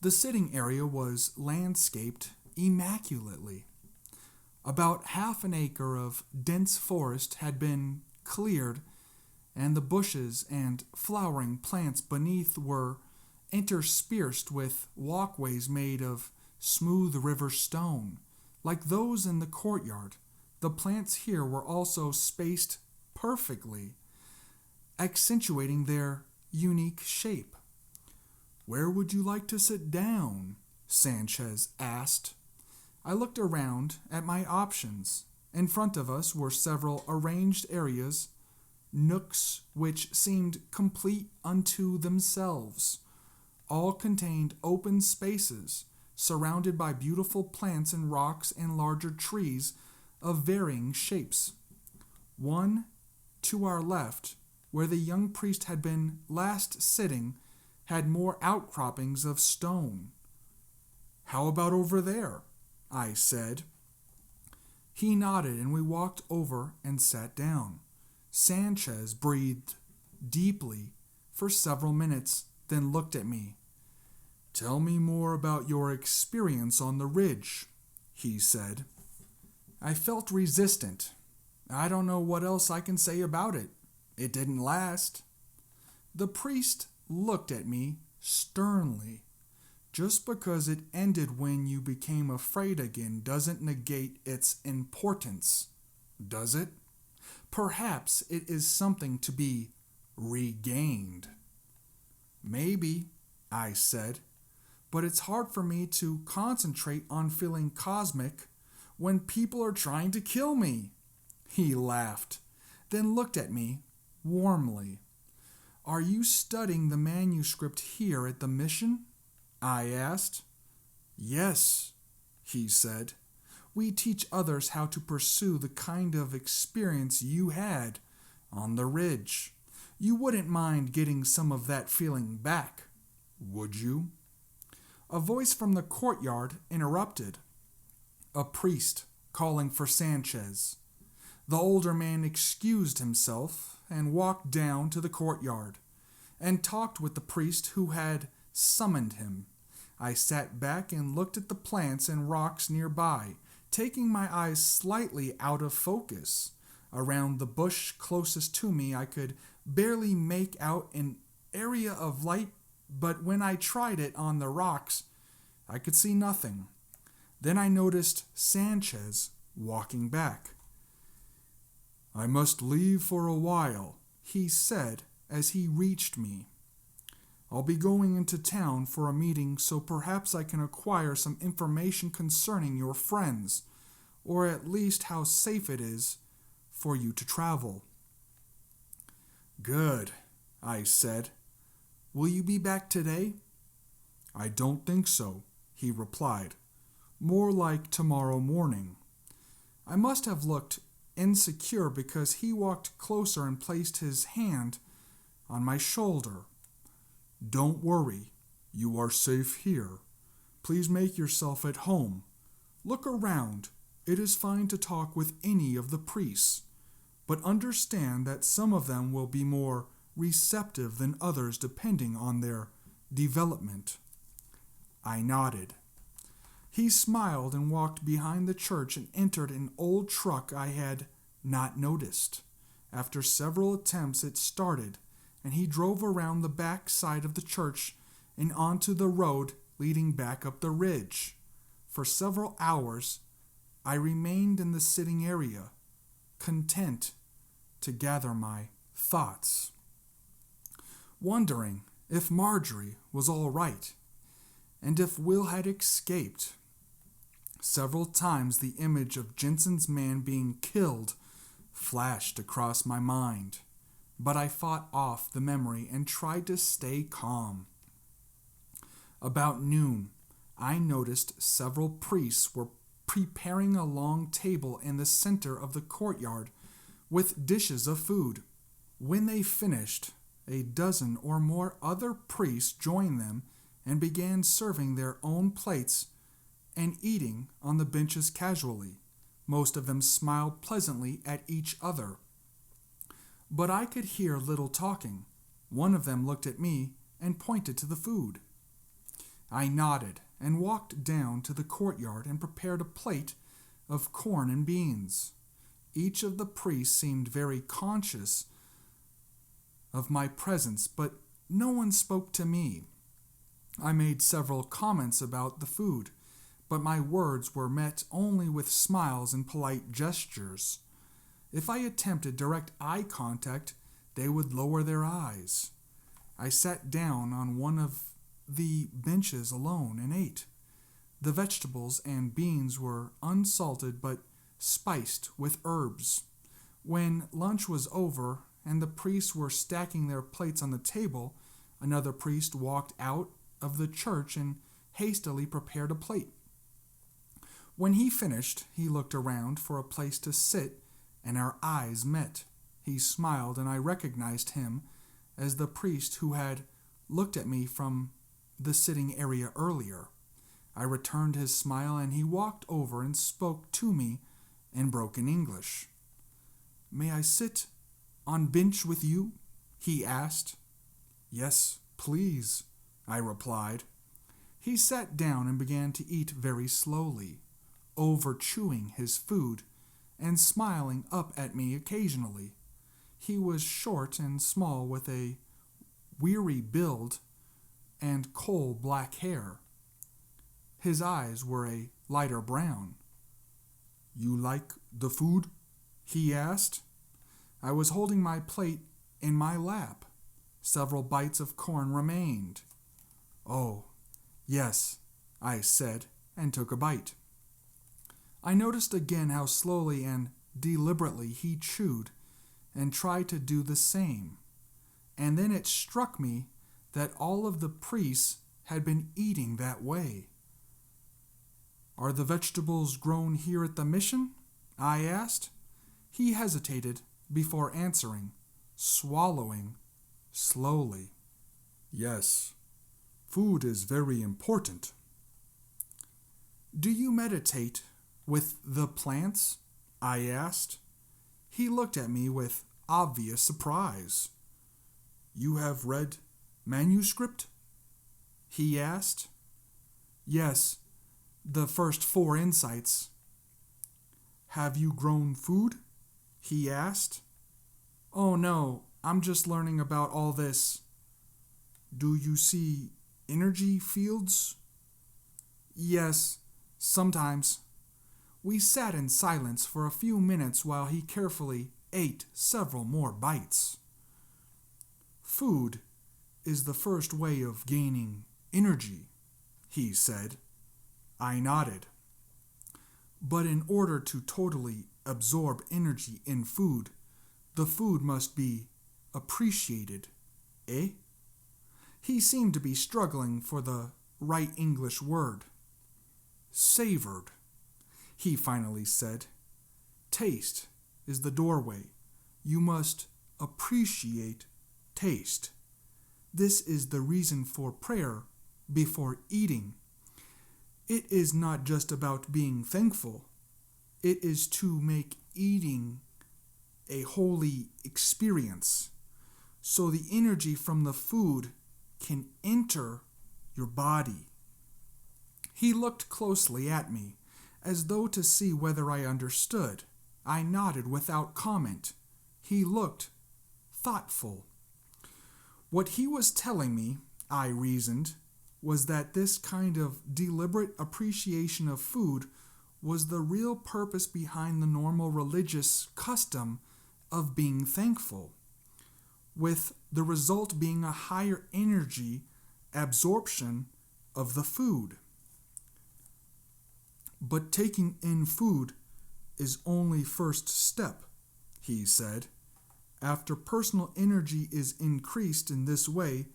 The sitting area was landscaped immaculately. About half an acre of dense forest had been cleared, and the bushes and flowering plants beneath were interspersed with walkways made of smooth river stone. Like those in the courtyard, the plants here were also spaced perfectly, accentuating their unique shape. "Where would you like to sit down?" Sanchez asked. I looked around at my options. In front of us were several arranged areas, nooks which seemed complete unto themselves. All contained open spaces, surrounded by beautiful plants and rocks and larger trees of varying shapes. One, to our left, where the young priest had been last sitting, had more outcroppings of stone. "How about over there?" I said. He nodded and we walked over and sat down. Sanchez breathed deeply for several minutes, then looked at me. "Tell me more about your experience on the ridge," he said. I felt resistant. I don't know what else I can say about it. It didn't last. The priest looked at me sternly. Just because it ended when you became afraid again doesn't negate its importance, does it? Perhaps it is something to be regained. "Maybe," I said, "but it's hard for me to concentrate on feeling cosmic when people are trying to kill me." He laughed, then looked at me warmly. "Are you studying the manuscript here at the mission?" I asked. "Yes," he said. "We teach others how to pursue the kind of experience you had on the ridge. You wouldn't mind getting some of that feeling back, would you?" A voice from the courtyard interrupted. A priest calling for Sanchez. The older man excused himself and walked down to the courtyard and talked with the priest who had summoned him. I sat back and looked at the plants and rocks nearby, taking my eyes slightly out of focus. Around the bush closest to me, I could barely make out an area of light, but when I tried it on the rocks, I could see nothing. Then I noticed Sanchez walking back. "I must leave for a while," he said as he reached me. "I'll be going into town for a meeting, so perhaps I can acquire some information concerning your friends, or at least how safe it is for you to travel." "Good," I said. "Will you be back today?" "I don't think so," he replied. "More like tomorrow morning." I must have looked insecure because he walked closer and placed his hand on my shoulder. "Don't worry, you are safe here. Please make yourself at home. Look around. It is fine to talk with any of the priests, but understand that some of them will be more receptive than others depending on their development." I nodded. He smiled and walked behind the church and entered an old truck I had not noticed. After several attempts, it started, and he drove around the back side of the church and onto the road leading back up the ridge. For several hours, I remained in the sitting area, content to gather my thoughts, wondering if Marjorie was all right and if Will had escaped. Several times the image of Jensen's man being killed flashed across my mind, but I fought off the memory and tried to stay calm. About noon, I noticed several priests were preparing a long table in the center of the courtyard with dishes of food. When they finished, a dozen or more other priests joined them and began serving their own plates and eating on the benches casually. Most of them smiled pleasantly at each other. But I could hear little talking. One of them looked at me and pointed to the food. I nodded and walked down to the courtyard and prepared a plate of corn and beans. Each of the priests seemed very conscious of my presence, but no one spoke to me. I made several comments about the food, but my words were met only with smiles and polite gestures. If I attempted direct eye contact, they would lower their eyes. I sat down on one of the benches alone and ate. The vegetables and beans were unsalted but spiced with herbs. When lunch was over and the priests were stacking their plates on the table, another priest walked out of the church and hastily prepared a plate. When he finished, he looked around for a place to sit, and our eyes met. He smiled, and I recognized him as the priest who had looked at me from the sitting area earlier. I returned his smile, and he walked over and spoke to me in broken English. "May I sit on bench with you?" he asked. "Yes, please," I replied. He sat down and began to eat very slowly, over-chewing his food and smiling up at me occasionally. He was short and small with a weary build and coal-black hair. His eyes were a lighter brown. "You like the food?" he asked. I was holding my plate in my lap. Several bites of corn remained. "Oh, yes," I said, and took a bite. I noticed again how slowly and deliberately he chewed and tried to do the same. And then it struck me that all of the priests had been eating that way. "Are the vegetables grown here at the mission?" I asked. He hesitated before answering, swallowing slowly. "Yes, food is very important." "Do you meditate with the plants?" I asked. He looked at me with obvious surprise. "You have read manuscript?" he asked. "Yes, the first 4 insights." "Have you grown food?" he asked. "Oh no, I'm just learning about all this." "Do you see energy fields?" "Yes, sometimes." We sat in silence for a few minutes while he carefully ate several more bites. "Food is the first way of gaining energy," he said. I nodded. "But in order to totally absorb energy in food, the food must be appreciated, eh?" He seemed to be struggling for the right English word. "Savored," he finally said. "Taste is the doorway. You must appreciate taste. This is the reason for prayer before eating. It is not just about being thankful. It is to make eating a holy experience, so the energy from the food can enter your body." He looked closely at me, as though to see whether I understood. I nodded without comment. He looked thoughtful. What he was telling me, I reasoned, was that this kind of deliberate appreciation of food was the real purpose behind the normal religious custom of being thankful, with the result being a higher energy absorption of the food. But taking in food is only first step, he said. After personal energy is increased in this way,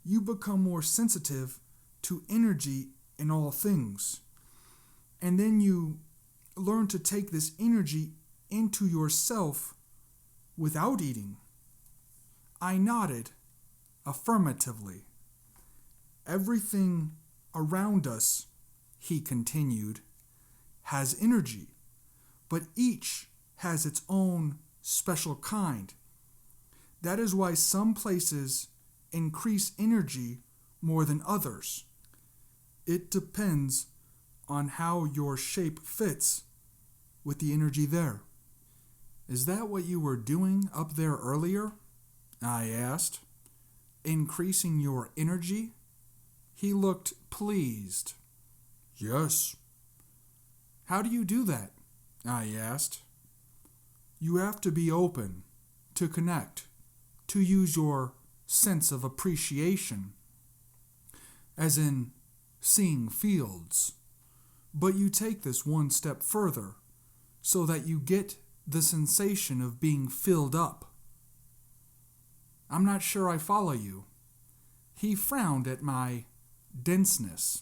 you become more sensitive to energy in all things. And then you learn to take this energy into yourself without eating. I nodded affirmatively. Everything around us, he continued, has energy, but each has its own special kind. That is why some places increase energy more than others. It depends on how your shape fits with the energy there. Is that what you were doing up there earlier? I asked. Increasing your energy? He looked pleased. Yes. How do you do that? I asked. You have to be open, to connect, to use your sense of appreciation, as in seeing fields. But you take this one step further, so that you get the sensation of being filled up. I'm not sure I follow you. He frowned at my denseness.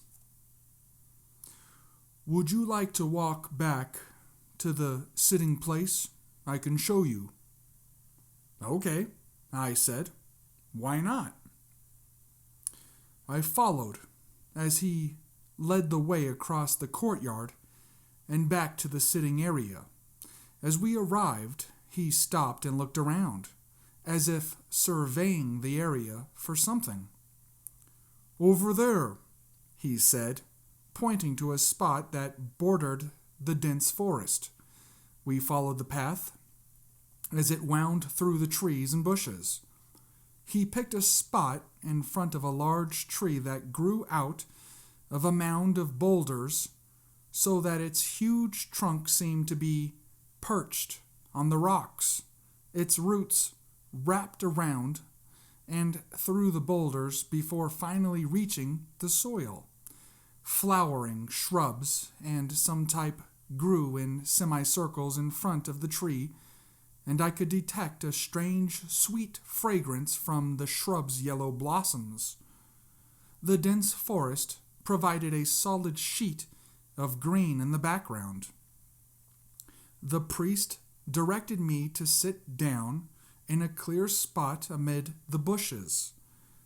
Would you like to walk back to the sitting place? I can show you. Okay, I said. Why not? I followed as he led the way across the courtyard and back to the sitting area. As we arrived, he stopped and looked around, as if surveying the area for something. Over there, he said, pointing to a spot that bordered the dense forest. We followed the path as it wound through the trees and bushes. He picked a spot in front of a large tree that grew out of a mound of boulders so that its huge trunk seemed to be perched on the rocks, its roots wrapped around and through the boulders before finally reaching the soil. Flowering shrubs and some type grew in semicircles in front of the tree, and I could detect a strange, sweet fragrance from the shrub's yellow blossoms. The dense forest provided a solid sheet of green in the background. The priest directed me to sit down in a clear spot amid the bushes,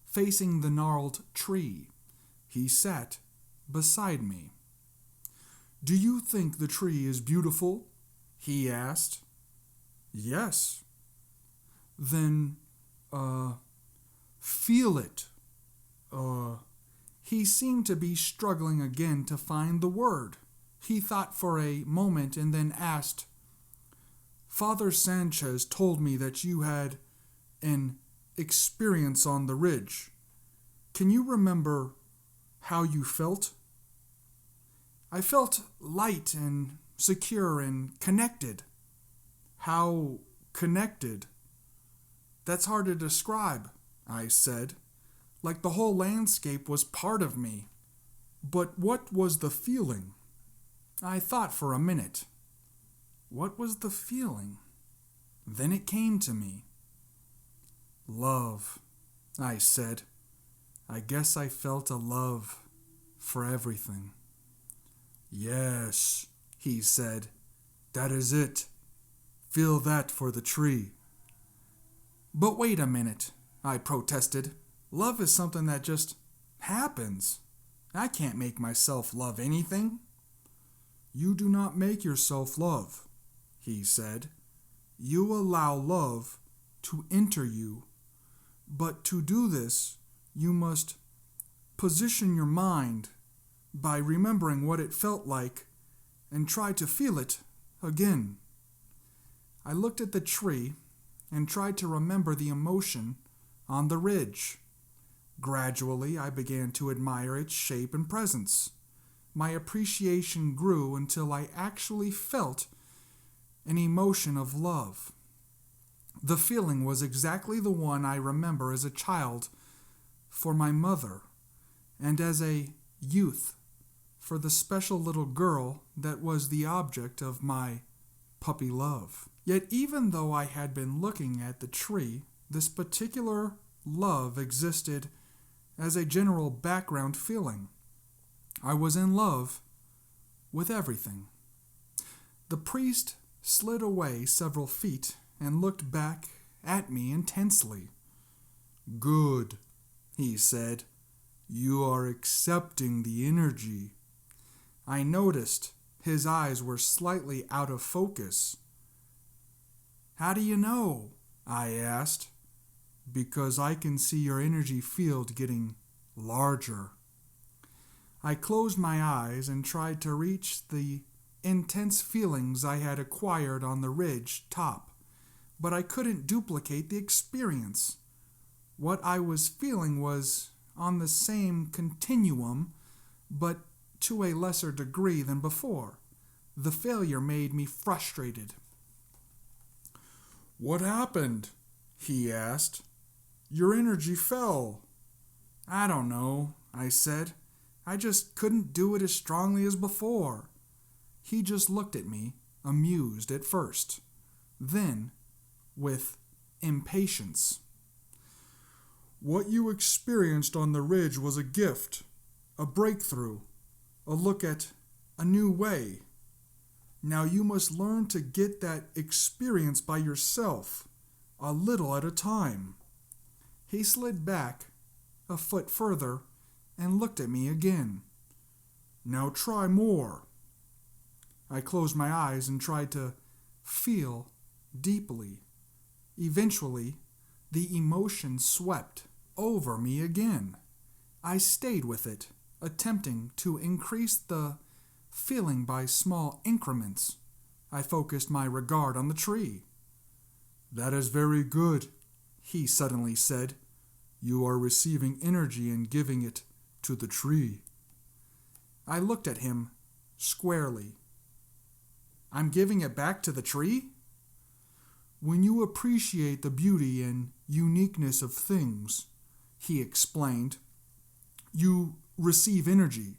facing the gnarled tree. He sat beside me. Do you think the tree is beautiful? He asked. Yes. Then, feel it. He seemed to be struggling again to find the word. He thought for a moment and then asked, Father Sanchez told me that you had an experience on the ridge. Can you remember how you felt? I felt light and secure and connected. How connected? That's hard to describe, I said, like the whole landscape was part of me. But what was the feeling? I thought for a minute. What was the feeling? Then it came to me. Love, I said. I guess I felt a love for everything. Yes, he said. That is it. Feel that for the tree. But wait a minute, I protested. Love is something that just happens. I can't make myself love anything. You do not make yourself love, he said. You allow love to enter you. But to do this, you must position your mind by remembering what it felt like and try to feel it again. I looked at the tree and tried to remember the emotion on the ridge. Gradually, I began to admire its shape and presence. my appreciation grew until I actually felt an emotion of love. The feeling was exactly the one I remember as a child for my mother, and as a youth for the special little girl that was the object of my puppy love. Yet even though I had been looking at the tree, this particular love existed as a general background feeling. I was in love with everything. The priest slid away several feet and looked back at me intensely. "Good," he said. "You are accepting the energy." I noticed his eyes were slightly out of focus. "How do you know?" I asked. "Because I can see your energy field getting larger." I closed my eyes and tried to reach the intense feelings I had acquired on the ridge top, but I couldn't duplicate the experience. What I was feeling was on the same continuum, but to a lesser degree than before. The failure made me frustrated. "What happened?" he asked. "Your energy fell." "I don't know," I said. "I just couldn't do it as strongly as before." He just looked at me, amused at first, then with impatience. "What you experienced on the ridge was a gift, a breakthrough, a look at a new way. Now you must learn to get that experience by yourself, a little at a time." He slid back a foot further and looked at me again. "Now try more." I closed my eyes and tried to feel deeply. Eventually, the emotion swept over me again. I stayed with it, attempting to increase the feeling by small increments. I focused my regard on the tree. "That is very good," he suddenly said. "You are receiving energy and giving it to the tree." I looked at him squarely. "I'm giving it back to the tree?" "When you appreciate the beauty and uniqueness of things," he explained, "you receive energy.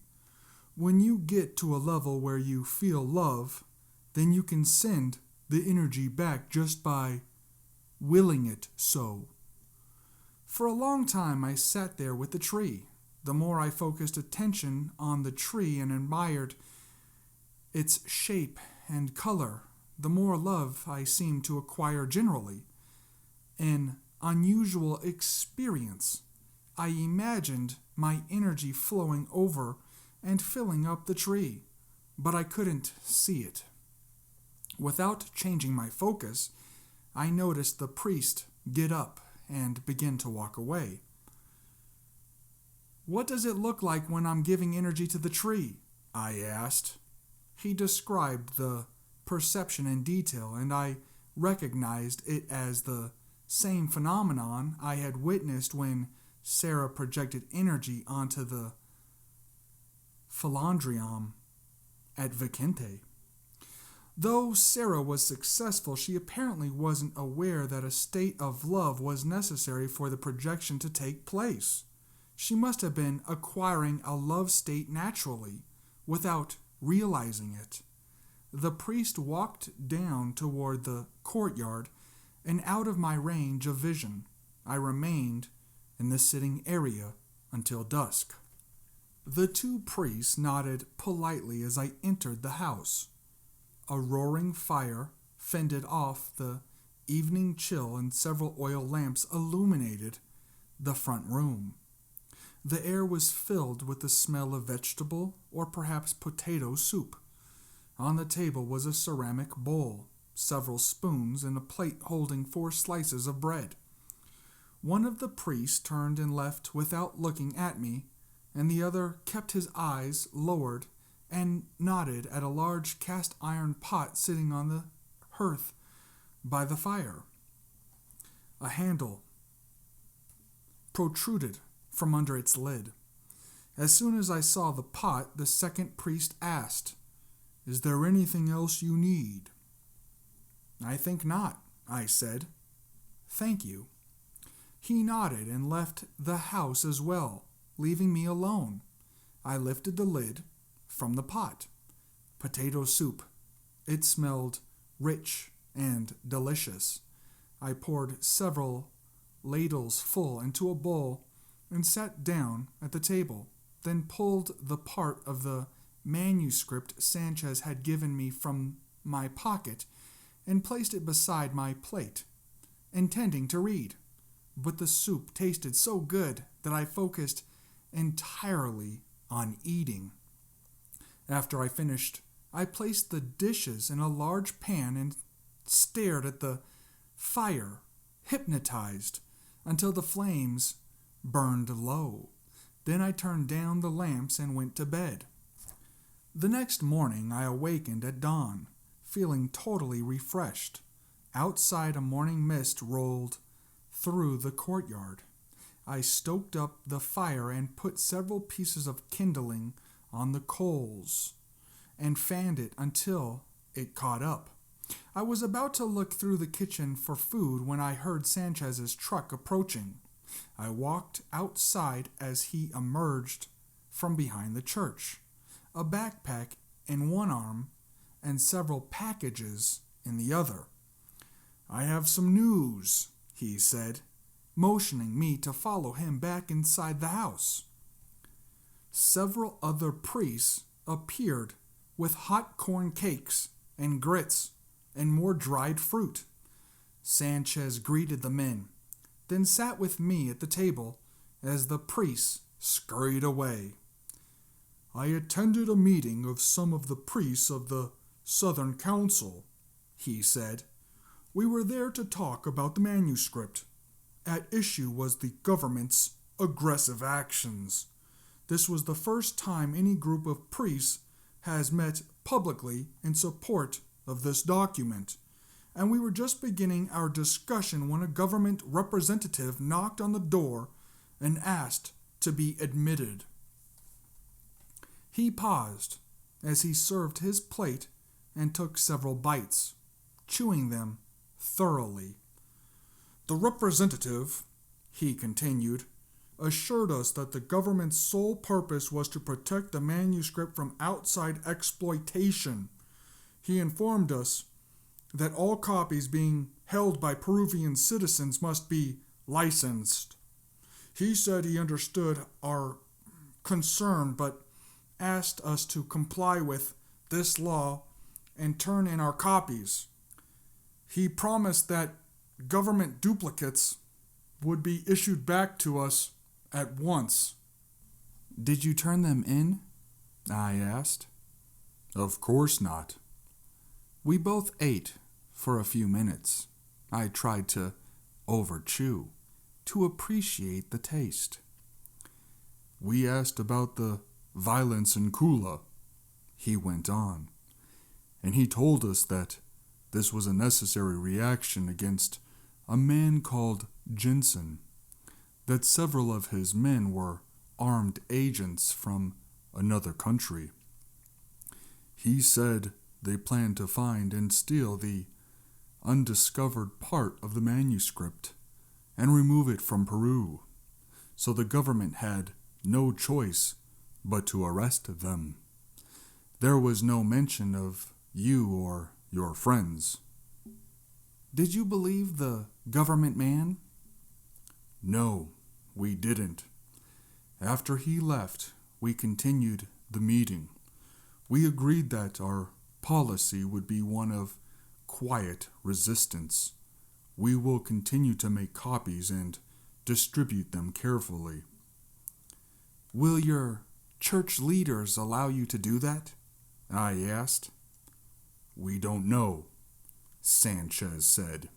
When you get to a level where you feel love, then you can send the energy back just by willing it so." For a long time I sat there with the tree. The more I focused attention on the tree and admired its shape and color, the more love I seemed to acquire generally. An unusual experience. I imagined my energy flowing over and filling up the tree, but I couldn't see it. Without changing my focus, I noticed the priest get up and begin to walk away. "What does it look like when I'm giving energy to the tree?" I asked. He described the perception in detail, and I recognized it as the same phenomenon I had witnessed when Sarah projected energy onto the philandrium at Vacente. Though Sarah was successful, she apparently wasn't aware that a state of love was necessary for the projection to take place. She must have been acquiring a love state naturally, without realizing it. The priest walked down toward the courtyard and out of my range of vision. I remained in the sitting area until dusk. The two priests nodded politely as I entered the house. A roaring fire fended off the evening chill, and several oil lamps illuminated the front room. The air was filled with the smell of vegetable or perhaps potato soup. On the table was a ceramic bowl, several spoons, and a plate holding 4 slices of bread. One of the priests turned and left without looking at me, and the other kept his eyes lowered and nodded at a large cast iron pot sitting on the hearth by the fire. A handle protruded from under its lid, As soon as I saw the pot, the second priest asked, "Is there anything else you need?" "I think not," I said. "Thank you." He nodded and left the house as well, leaving me alone. I lifted the lid from the pot. Potato soup. It smelled rich and delicious. I poured several ladles full into a bowl and sat down at the table, then pulled the part of the manuscript Sanchez had given me from my pocket and placed it beside my plate, intending to read. But the soup tasted so good that I focused entirely on eating. After I finished, I placed the dishes in a large pan and stared at the fire, hypnotized, until the flames burned low. Then I turned down the lamps and went to bed. The next morning I awakened at dawn, feeling totally refreshed. Outside, a morning mist rolled through the courtyard. I stoked up the fire and put several pieces of kindling on the coals and fanned it until it caught up. I was about to look through the kitchen for food when I heard Sanchez's truck approaching. I walked outside as he emerged from behind the church, a backpack in one arm and several packages in the other. "I have some news," he said, motioning me to follow him back inside the house. Several other priests appeared with hot corn cakes and grits and more dried fruit. Sanchez greeted the men, then sat with me at the table as the priests scurried away. "I attended a meeting of some of the priests of the Southern Council," he said. "We were there to talk about the manuscript. At issue was the government's aggressive actions. This was the first time any group of priests has met publicly in support of this document, and we were just beginning our discussion when a government representative knocked on the door and asked to be admitted." He paused as he served his plate and took several bites, chewing them thoroughly. "The representative," he continued, "assured us that the government's sole purpose was to protect the manuscript from outside exploitation. He informed us that all copies being held by Peruvian citizens must be licensed. He said he understood our concern, but asked us to comply with this law and turn in our copies. He promised that government duplicates would be issued back to us at once." "Did you turn them in?" I asked. "Of course not." We both ate for a few minutes. I tried to overchew, to appreciate the taste. "We asked about the violence in Kula," he went on, "and he told us that this was a necessary reaction against a man called Jensen, that several of his men were armed agents from another country. He said they planned to find and steal the undiscovered part of the manuscript and remove it from Peru, so the government had no choice but to arrest them. There was no mention of you or your friends." "Did you believe the government man?" "No, we didn't. After he left, we continued the meeting. We agreed that our policy would be one of quiet resistance. We will continue to make copies and distribute them carefully." "Will your church leaders allow you to do that?" I asked. "We don't know," Sanchez said.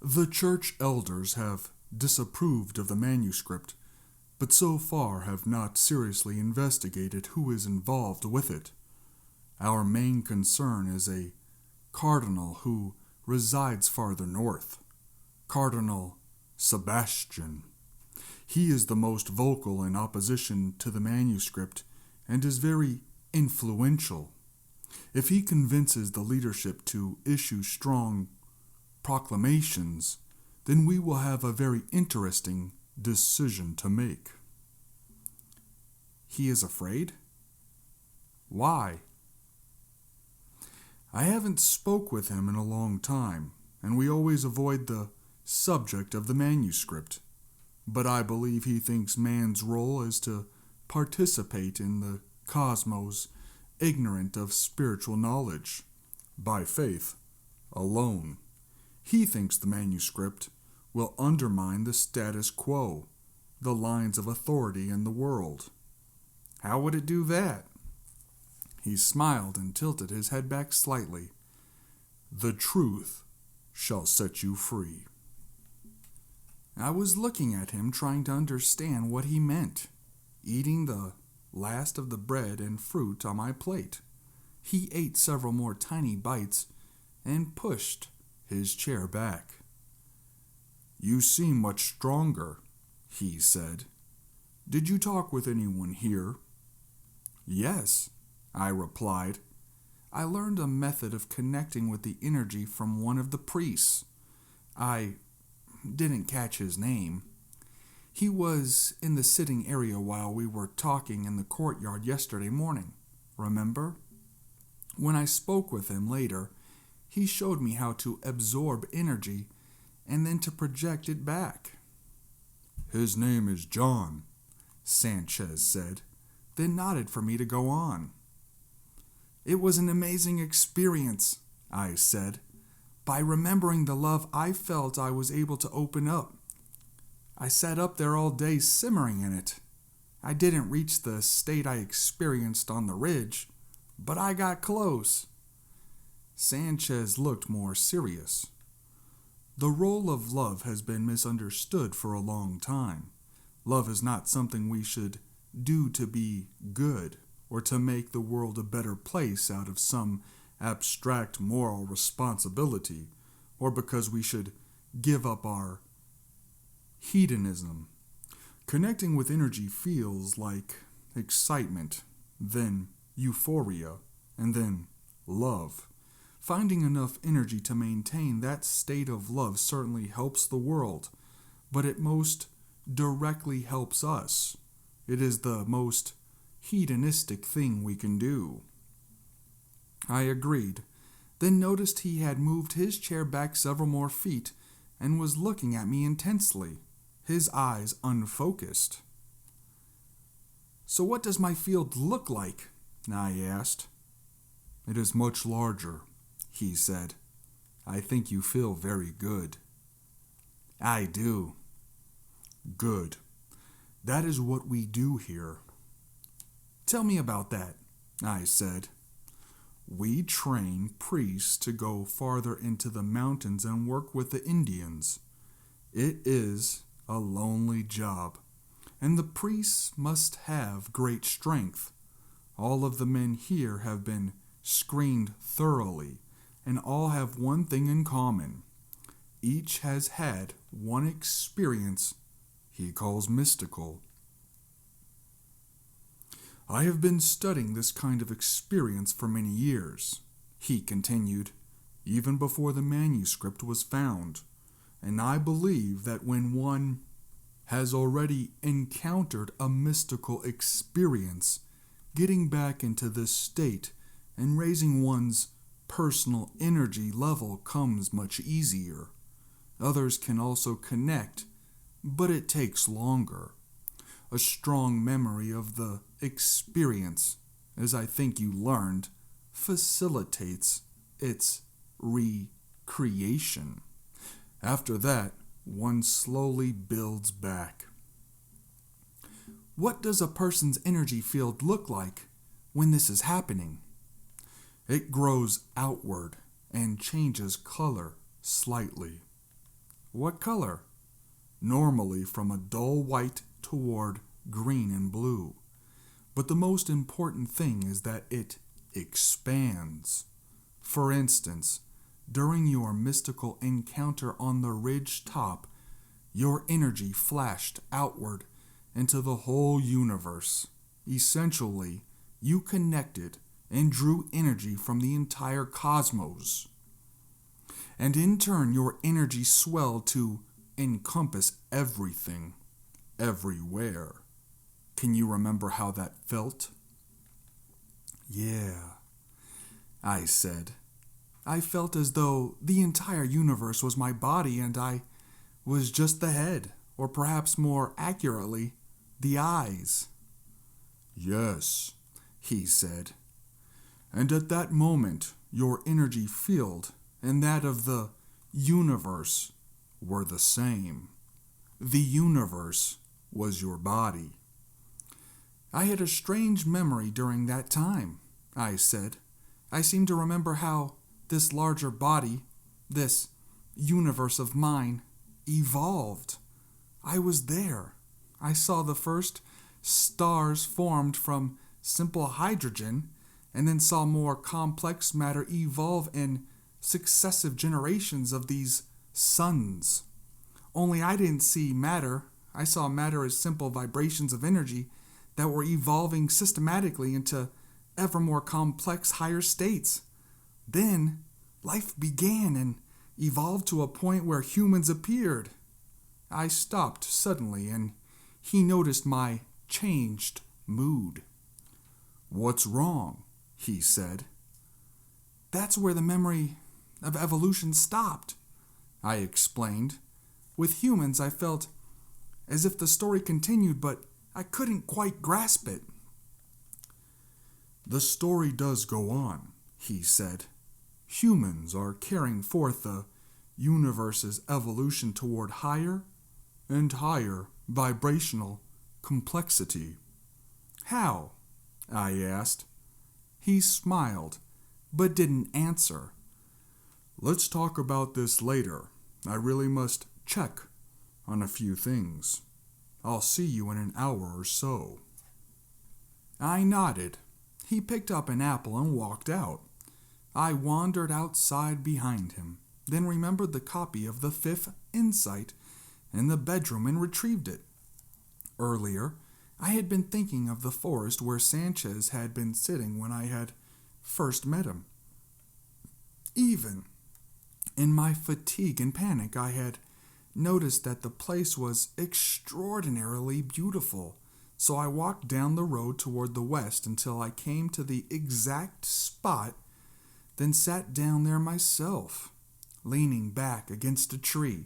"The church elders have disapproved of the manuscript, but so far have not seriously investigated who is involved with it. Our main concern is a cardinal who resides farther north, Cardinal Sebastian. He is the most vocal in opposition to the manuscript and is very influential. If he convinces the leadership to issue strong proclamations, then we will have a very interesting decision to make. He is afraid? Why? I haven't spoke with him in a long time, and we always avoid the subject of the manuscript. But I believe he thinks man's role is to participate in the cosmos, ignorant of spiritual knowledge, by faith alone. He thinks the manuscript will undermine the status quo, the lines of authority in the world. How would it do that? He smiled and tilted his head back slightly. The truth shall set you free. I was looking at him, trying to understand what he meant, eating the last of the bread and fruit on my plate. He ate several more tiny bites and pushed his chair back. You seem much stronger, he said. Did you talk with anyone here? Yes, I replied. I learned a method of connecting with the energy from one of the priests. I didn't catch his name. He was in the sitting area while we were talking in the courtyard yesterday morning, remember? When I spoke with him later, he showed me how to absorb energy and then to project it back. His name is John, Sanchez said, then nodded for me to go on. It was an amazing experience, I said. By remembering the love I felt, I was able to open up. I sat up there all day simmering in it. I didn't reach the state I experienced on the ridge, but I got close. Sanchez looked more serious. The role of love has been misunderstood for a long time. Love is not something we should do to be good or to make the world a better place out of some abstract moral responsibility, or because we should give up our hedonism. Connecting with energy feels like excitement, then euphoria, and then love. Finding enough energy to maintain that state of love certainly helps the world, but it most directly helps us. It is the most hedonistic thing we can do. I agreed, then noticed he had moved his chair back several more feet and was looking at me intensely, his eyes unfocused. So what does my field look like? I asked. It is much larger, he said. I think you feel very good. I do. Good. That is what we do here. Tell me about that, I said. We train priests to go farther into the mountains and work with the Indians. It is a lonely job, and the priests must have great strength. All of the men here have been screened thoroughly, and all have one thing in common. Each has had one experience he calls mystical. I have been studying this kind of experience for many years, he continued, even before the manuscript was found, and I believe that when one has already encountered a mystical experience, getting back into this state and raising one's personal energy level comes much easier. Others can also connect, but it takes longer. A strong memory of the experience, as I think you learned, facilitates its recreation. After that, one slowly builds back. What does a person's energy field look like when this is happening? It grows outward and changes color slightly. What color? Normally from a dull white toward green and blue. But the most important thing is that it expands. For instance, during your mystical encounter on the ridge top, your energy flashed outward into the whole universe. Essentially, you connected and drew energy from the entire cosmos. And in turn, your energy swelled to encompass everything, everywhere. Can you remember how that felt? Yeah, I said. I felt as though the entire universe was my body and I was just the head, or perhaps more accurately, the eyes. Yes, he said. And at that moment, your energy field and that of the universe were the same. The universe was your body. I had a strange memory during that time, I said. I seem to remember how this larger body, this universe of mine, evolved. I was there. I saw the first stars formed from simple hydrogen, and then saw more complex matter evolve in successive generations of these suns. Only I didn't see matter. I saw matter as simple vibrations of energy that were evolving systematically into ever more complex higher states. Then life began and evolved to a point where humans appeared. I stopped suddenly and he noticed my changed mood. What's wrong? He said. That's where the memory of evolution stopped, I explained. With humans, I felt as if the story continued, but I couldn't quite grasp it. The story does go on, he said. Humans are carrying forth the universe's evolution toward higher and higher vibrational complexity. How? I asked. He smiled, but didn't answer. Let's talk about this later. I really must check on a few things. I'll see you in an hour or so. I nodded. He picked up an apple and walked out. I wandered outside behind him, then remembered the copy of the Fifth Insight in the bedroom and retrieved it. Earlier, I had been thinking of the forest where Sanchez had been sitting when I had first met him. Even in my fatigue and panic, I had noticed that the place was extraordinarily beautiful, so I walked down the road toward the west until I came to the exact spot, then sat down there myself, leaning back against a tree.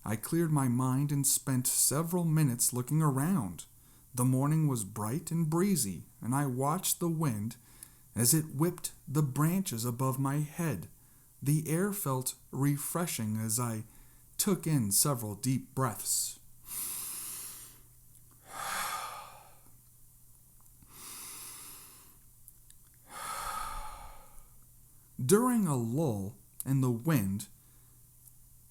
I cleared my mind and spent several minutes looking around. The morning was bright and breezy, and I watched the wind as it whipped the branches above my head. The air felt refreshing as I took in several deep breaths. During a lull in the wind,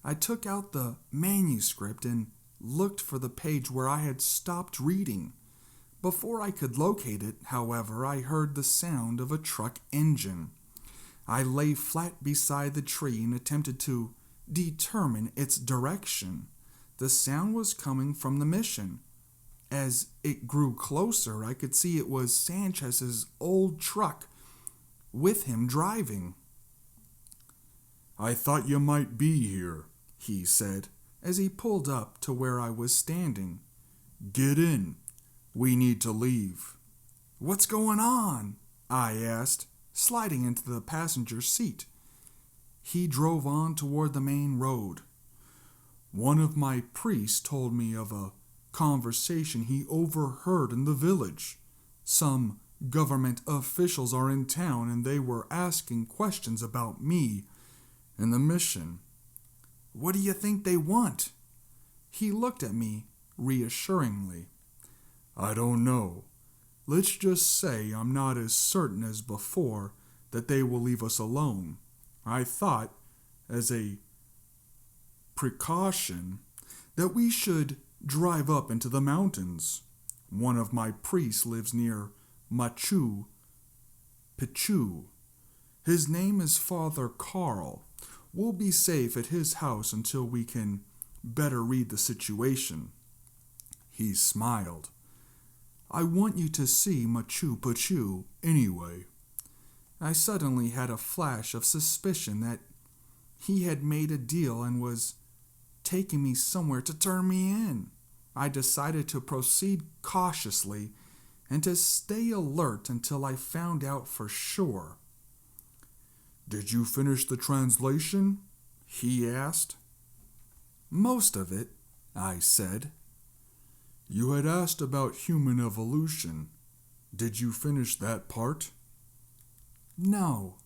I took out the manuscript and looked for the page where I had stopped reading. Before I could locate it, however, I heard the sound of a truck engine. I lay flat beside the tree and attempted to determine its direction. The sound was coming from the mission. As it grew closer, I could see it was Sanchez's old truck with him driving. I thought you might be here, he said, as he pulled up to where I was standing. Get in. We need to leave. What's going on? I asked, sliding into the passenger seat. He drove on toward the main road. One of my priests told me of a conversation he overheard in the village. Some government officials are in town and they were asking questions about me and the mission. What do you think they want? He looked at me reassuringly. I don't know. Let's just say I'm not as certain as before that they will leave us alone. I thought, as a precaution, that we should drive up into the mountains. One of my priests lives near Machu Picchu. His name is Father Carl. We'll be safe at his house until we can better read the situation." He smiled. "I want you to see Machu Picchu anyway." I suddenly had a flash of suspicion that he had made a deal and was taking me somewhere to turn me in. I decided to proceed cautiously and to stay alert until I found out for sure. "Did you finish the translation?" he asked. "Most of it," I said. "You had asked about human evolution. Did you finish that part?" "No."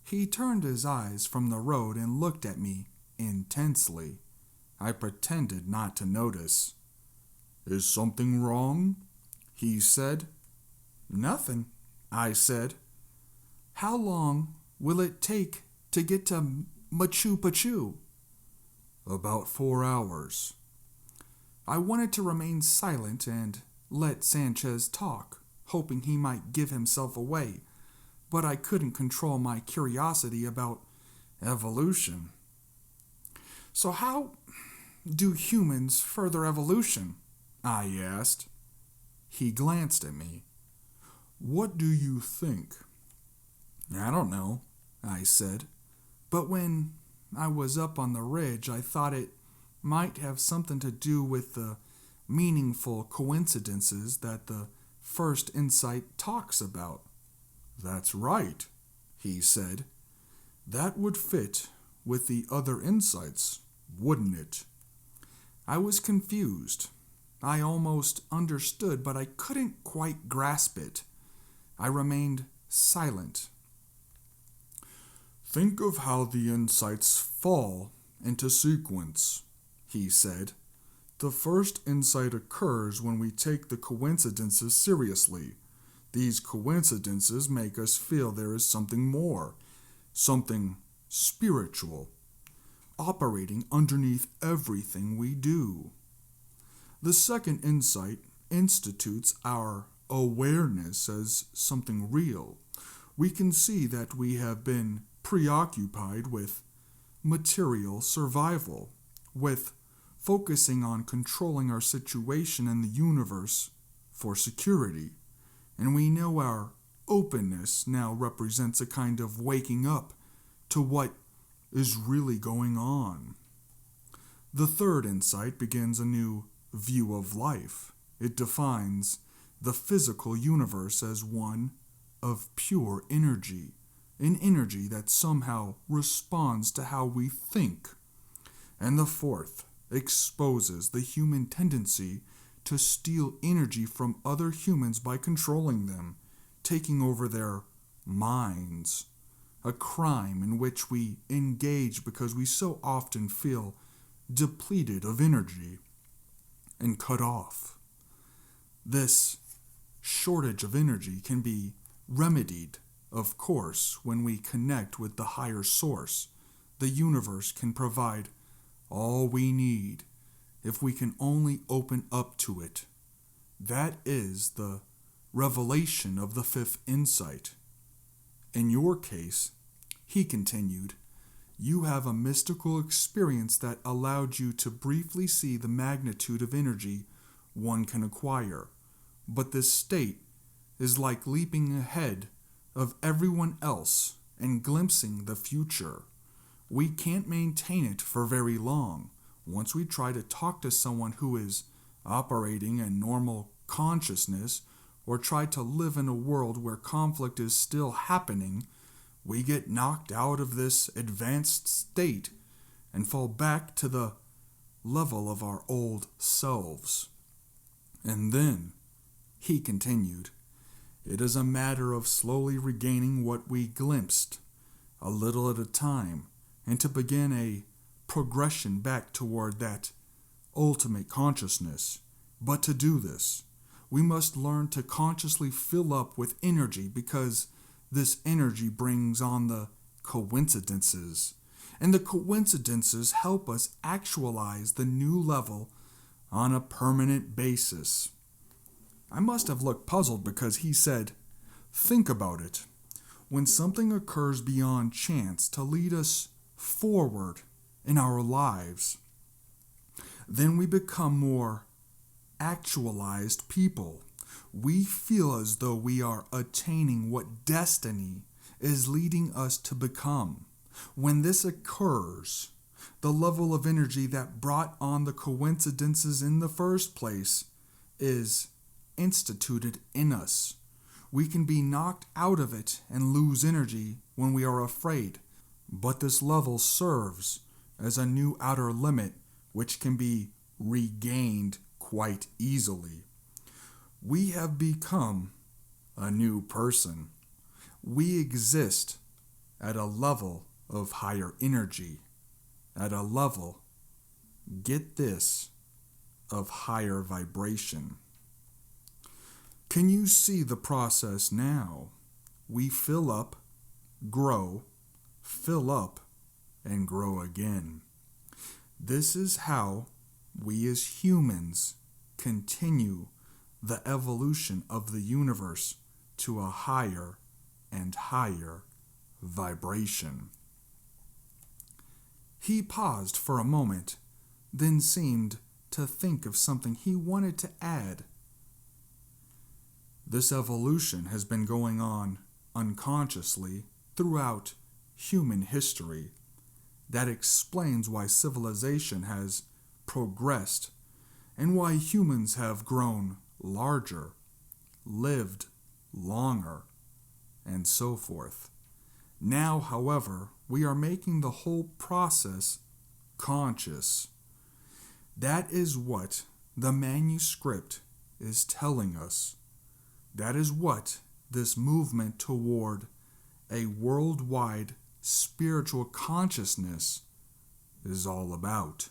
He turned his eyes from the road and looked at me intensely. I pretended not to notice. "Is something wrong?" he said. "Nothing," I said. "How long will it take to get to Machu Picchu?" "About 4 hours." I wanted to remain silent and let Sanchez talk, hoping he might give himself away, but I couldn't control my curiosity about evolution. "So how do humans further evolution?" I asked. He glanced at me. "What do you think?" "I don't know," I said. "But when I was up on the ridge, I thought it might have something to do with the meaningful coincidences that the first insight talks about." "That's right," he said. "That would fit with the other insights, wouldn't it?" I was confused. I almost understood, but I couldn't quite grasp it. I remained silent. "Think of how the insights fall into sequence," he said. "The first insight occurs when we take the coincidences seriously. These coincidences make us feel there is something more, something spiritual, operating underneath everything we do. The second insight institutes our awareness as something real. We can see that we have been preoccupied with material survival, with focusing on controlling our situation in the universe for security, and we know our openness now represents a kind of waking up to what is really going on. The third insight begins a new view of life. It defines the physical universe as one of pure energy, an energy that somehow responds to how we think. And the fourth exposes the human tendency to steal energy from other humans by controlling them, taking over their minds, a crime in which we engage because we so often feel depleted of energy and cut off. This shortage of energy can be remedied, of course, when we connect with the higher source. The universe can provide all we need if we can only open up to it. That is the revelation of the fifth insight. In your case," he continued, "you have a mystical experience that allowed you to briefly see the magnitude of energy one can acquire. But this state is like leaping ahead of everyone else and glimpsing the future. We can't maintain it for very long. Once we try to talk to someone who is operating in normal consciousness or try to live in a world where conflict is still happening, we get knocked out of this advanced state and fall back to the level of our old selves. And then," he continued, "it is a matter of slowly regaining what we glimpsed, a little at a time, and to begin a progression back toward that ultimate consciousness. But to do this, we must learn to consciously fill up with energy, because this energy brings on the coincidences, and the coincidences help us actualize the new level on a permanent basis." I must have looked puzzled because he said, "Think about it. When something occurs beyond chance to lead us forward in our lives, Then we become more actualized people. We feel as though we are attaining what destiny is leading us to become. When this occurs, the level of energy that brought on the coincidences in the first place is instituted in us. We can be knocked out of it and lose energy when we are afraid, but this level serves as a new outer limit which can be regained quite easily. We have become a new person. We exist at a level of higher energy, at a level, get this, of higher vibration. Can you see the process now? We fill up, grow, fill up, and grow again. This is how we as humans continue the evolution of the universe to a higher and higher vibration. He paused for a moment, then seemed to think of something he wanted to add. This evolution has been going on unconsciously throughout human history. That explains why civilization has progressed and why humans have grown larger, lived longer, and so forth. Now, however, we are making the whole process conscious. That is what the manuscript is telling us. That is what this movement toward a worldwide spiritual consciousness is all about.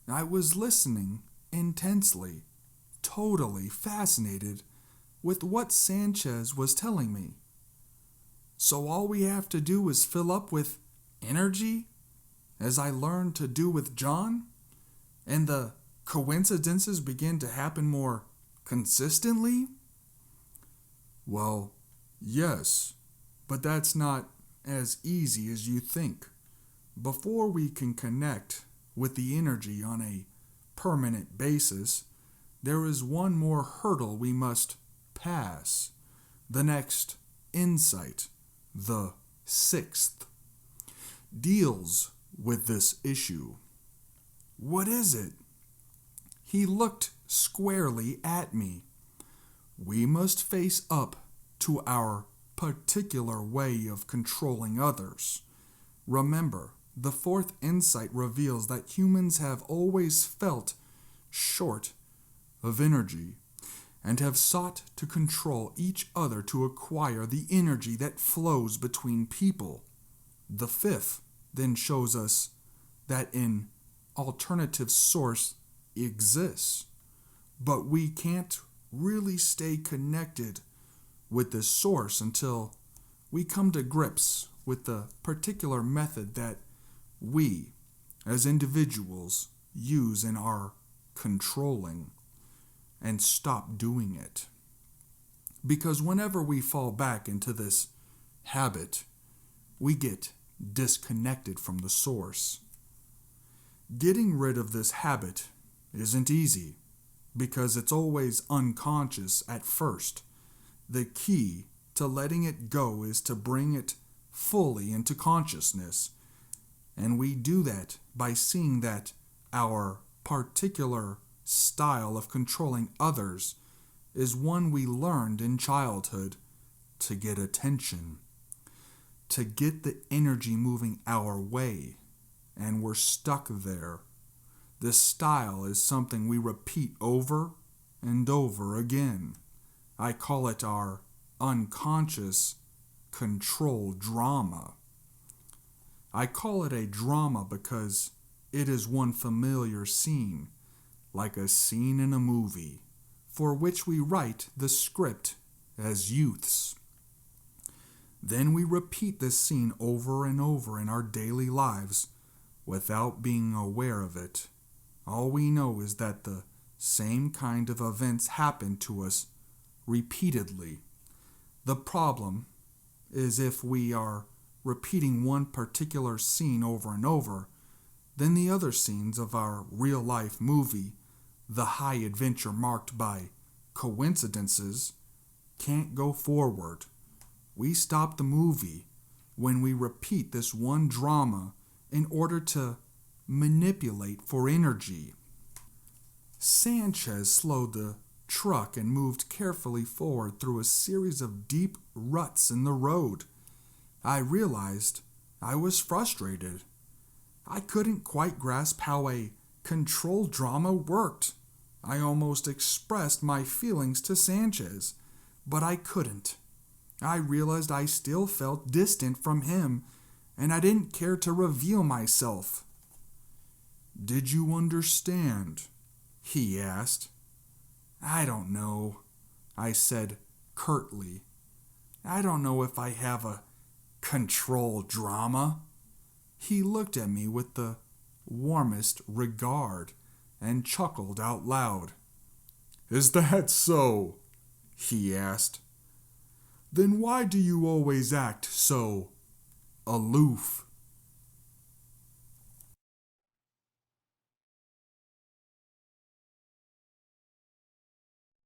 I was listening intensely, totally fascinated with what Sanchez was telling me. So all we have to do is fill up with energy, as I learned to do with John, and the coincidences begin to happen more consistently? Well, yes, but that's not as easy as you think. Before we can connect with the energy on a permanent basis, there is one more hurdle we must pass. The next insight, the sixth, deals with this issue. What is it? He looked squarely at me. We must face up to our particular way of controlling others. Remember, the fourth insight reveals that humans have always felt short of energy and have sought to control each other to acquire the energy that flows between people. The fifth then shows us that an alternative source exists, but we can't really stay connected with this source until we come to grips with the particular method that we, as individuals, use in our controlling and stop doing it. Because whenever we fall back into this habit, we get disconnected from the source. Getting rid of this habit isn't easy because it's always unconscious at first. The key to letting it go is to bring it fully into consciousness. And we do that by seeing that our particular style of controlling others is one we learned in childhood to get attention, to get the energy moving our way, and we're stuck there. This style is something we repeat over and over again. I call it our unconscious control drama. I call it a drama because it is one familiar scene, like a scene in a movie, for which we write the script as youths. Then we repeat this scene over and over in our daily lives without being aware of it. All we know is that the same kind of events happen to us repeatedly. The problem is if we are repeating one particular scene over and over, than the other scenes of our real-life movie, the high adventure marked by coincidences can't go forward. We stop the movie when we repeat this one drama in order to manipulate for energy. Sanchez slowed the truck and moved carefully forward through a series of deep ruts in the road. I realized I was frustrated. I couldn't quite grasp how a control drama worked. I almost expressed my feelings to Sanchez, but I couldn't. I realized I still felt distant from him, and I didn't care to reveal myself. "Did you understand?" he asked. "I don't know," I said curtly. "I don't know if I have a control drama." He looked at me with the warmest regard and chuckled out loud. "Is that so?" he asked. "Then why do you always act so aloof?"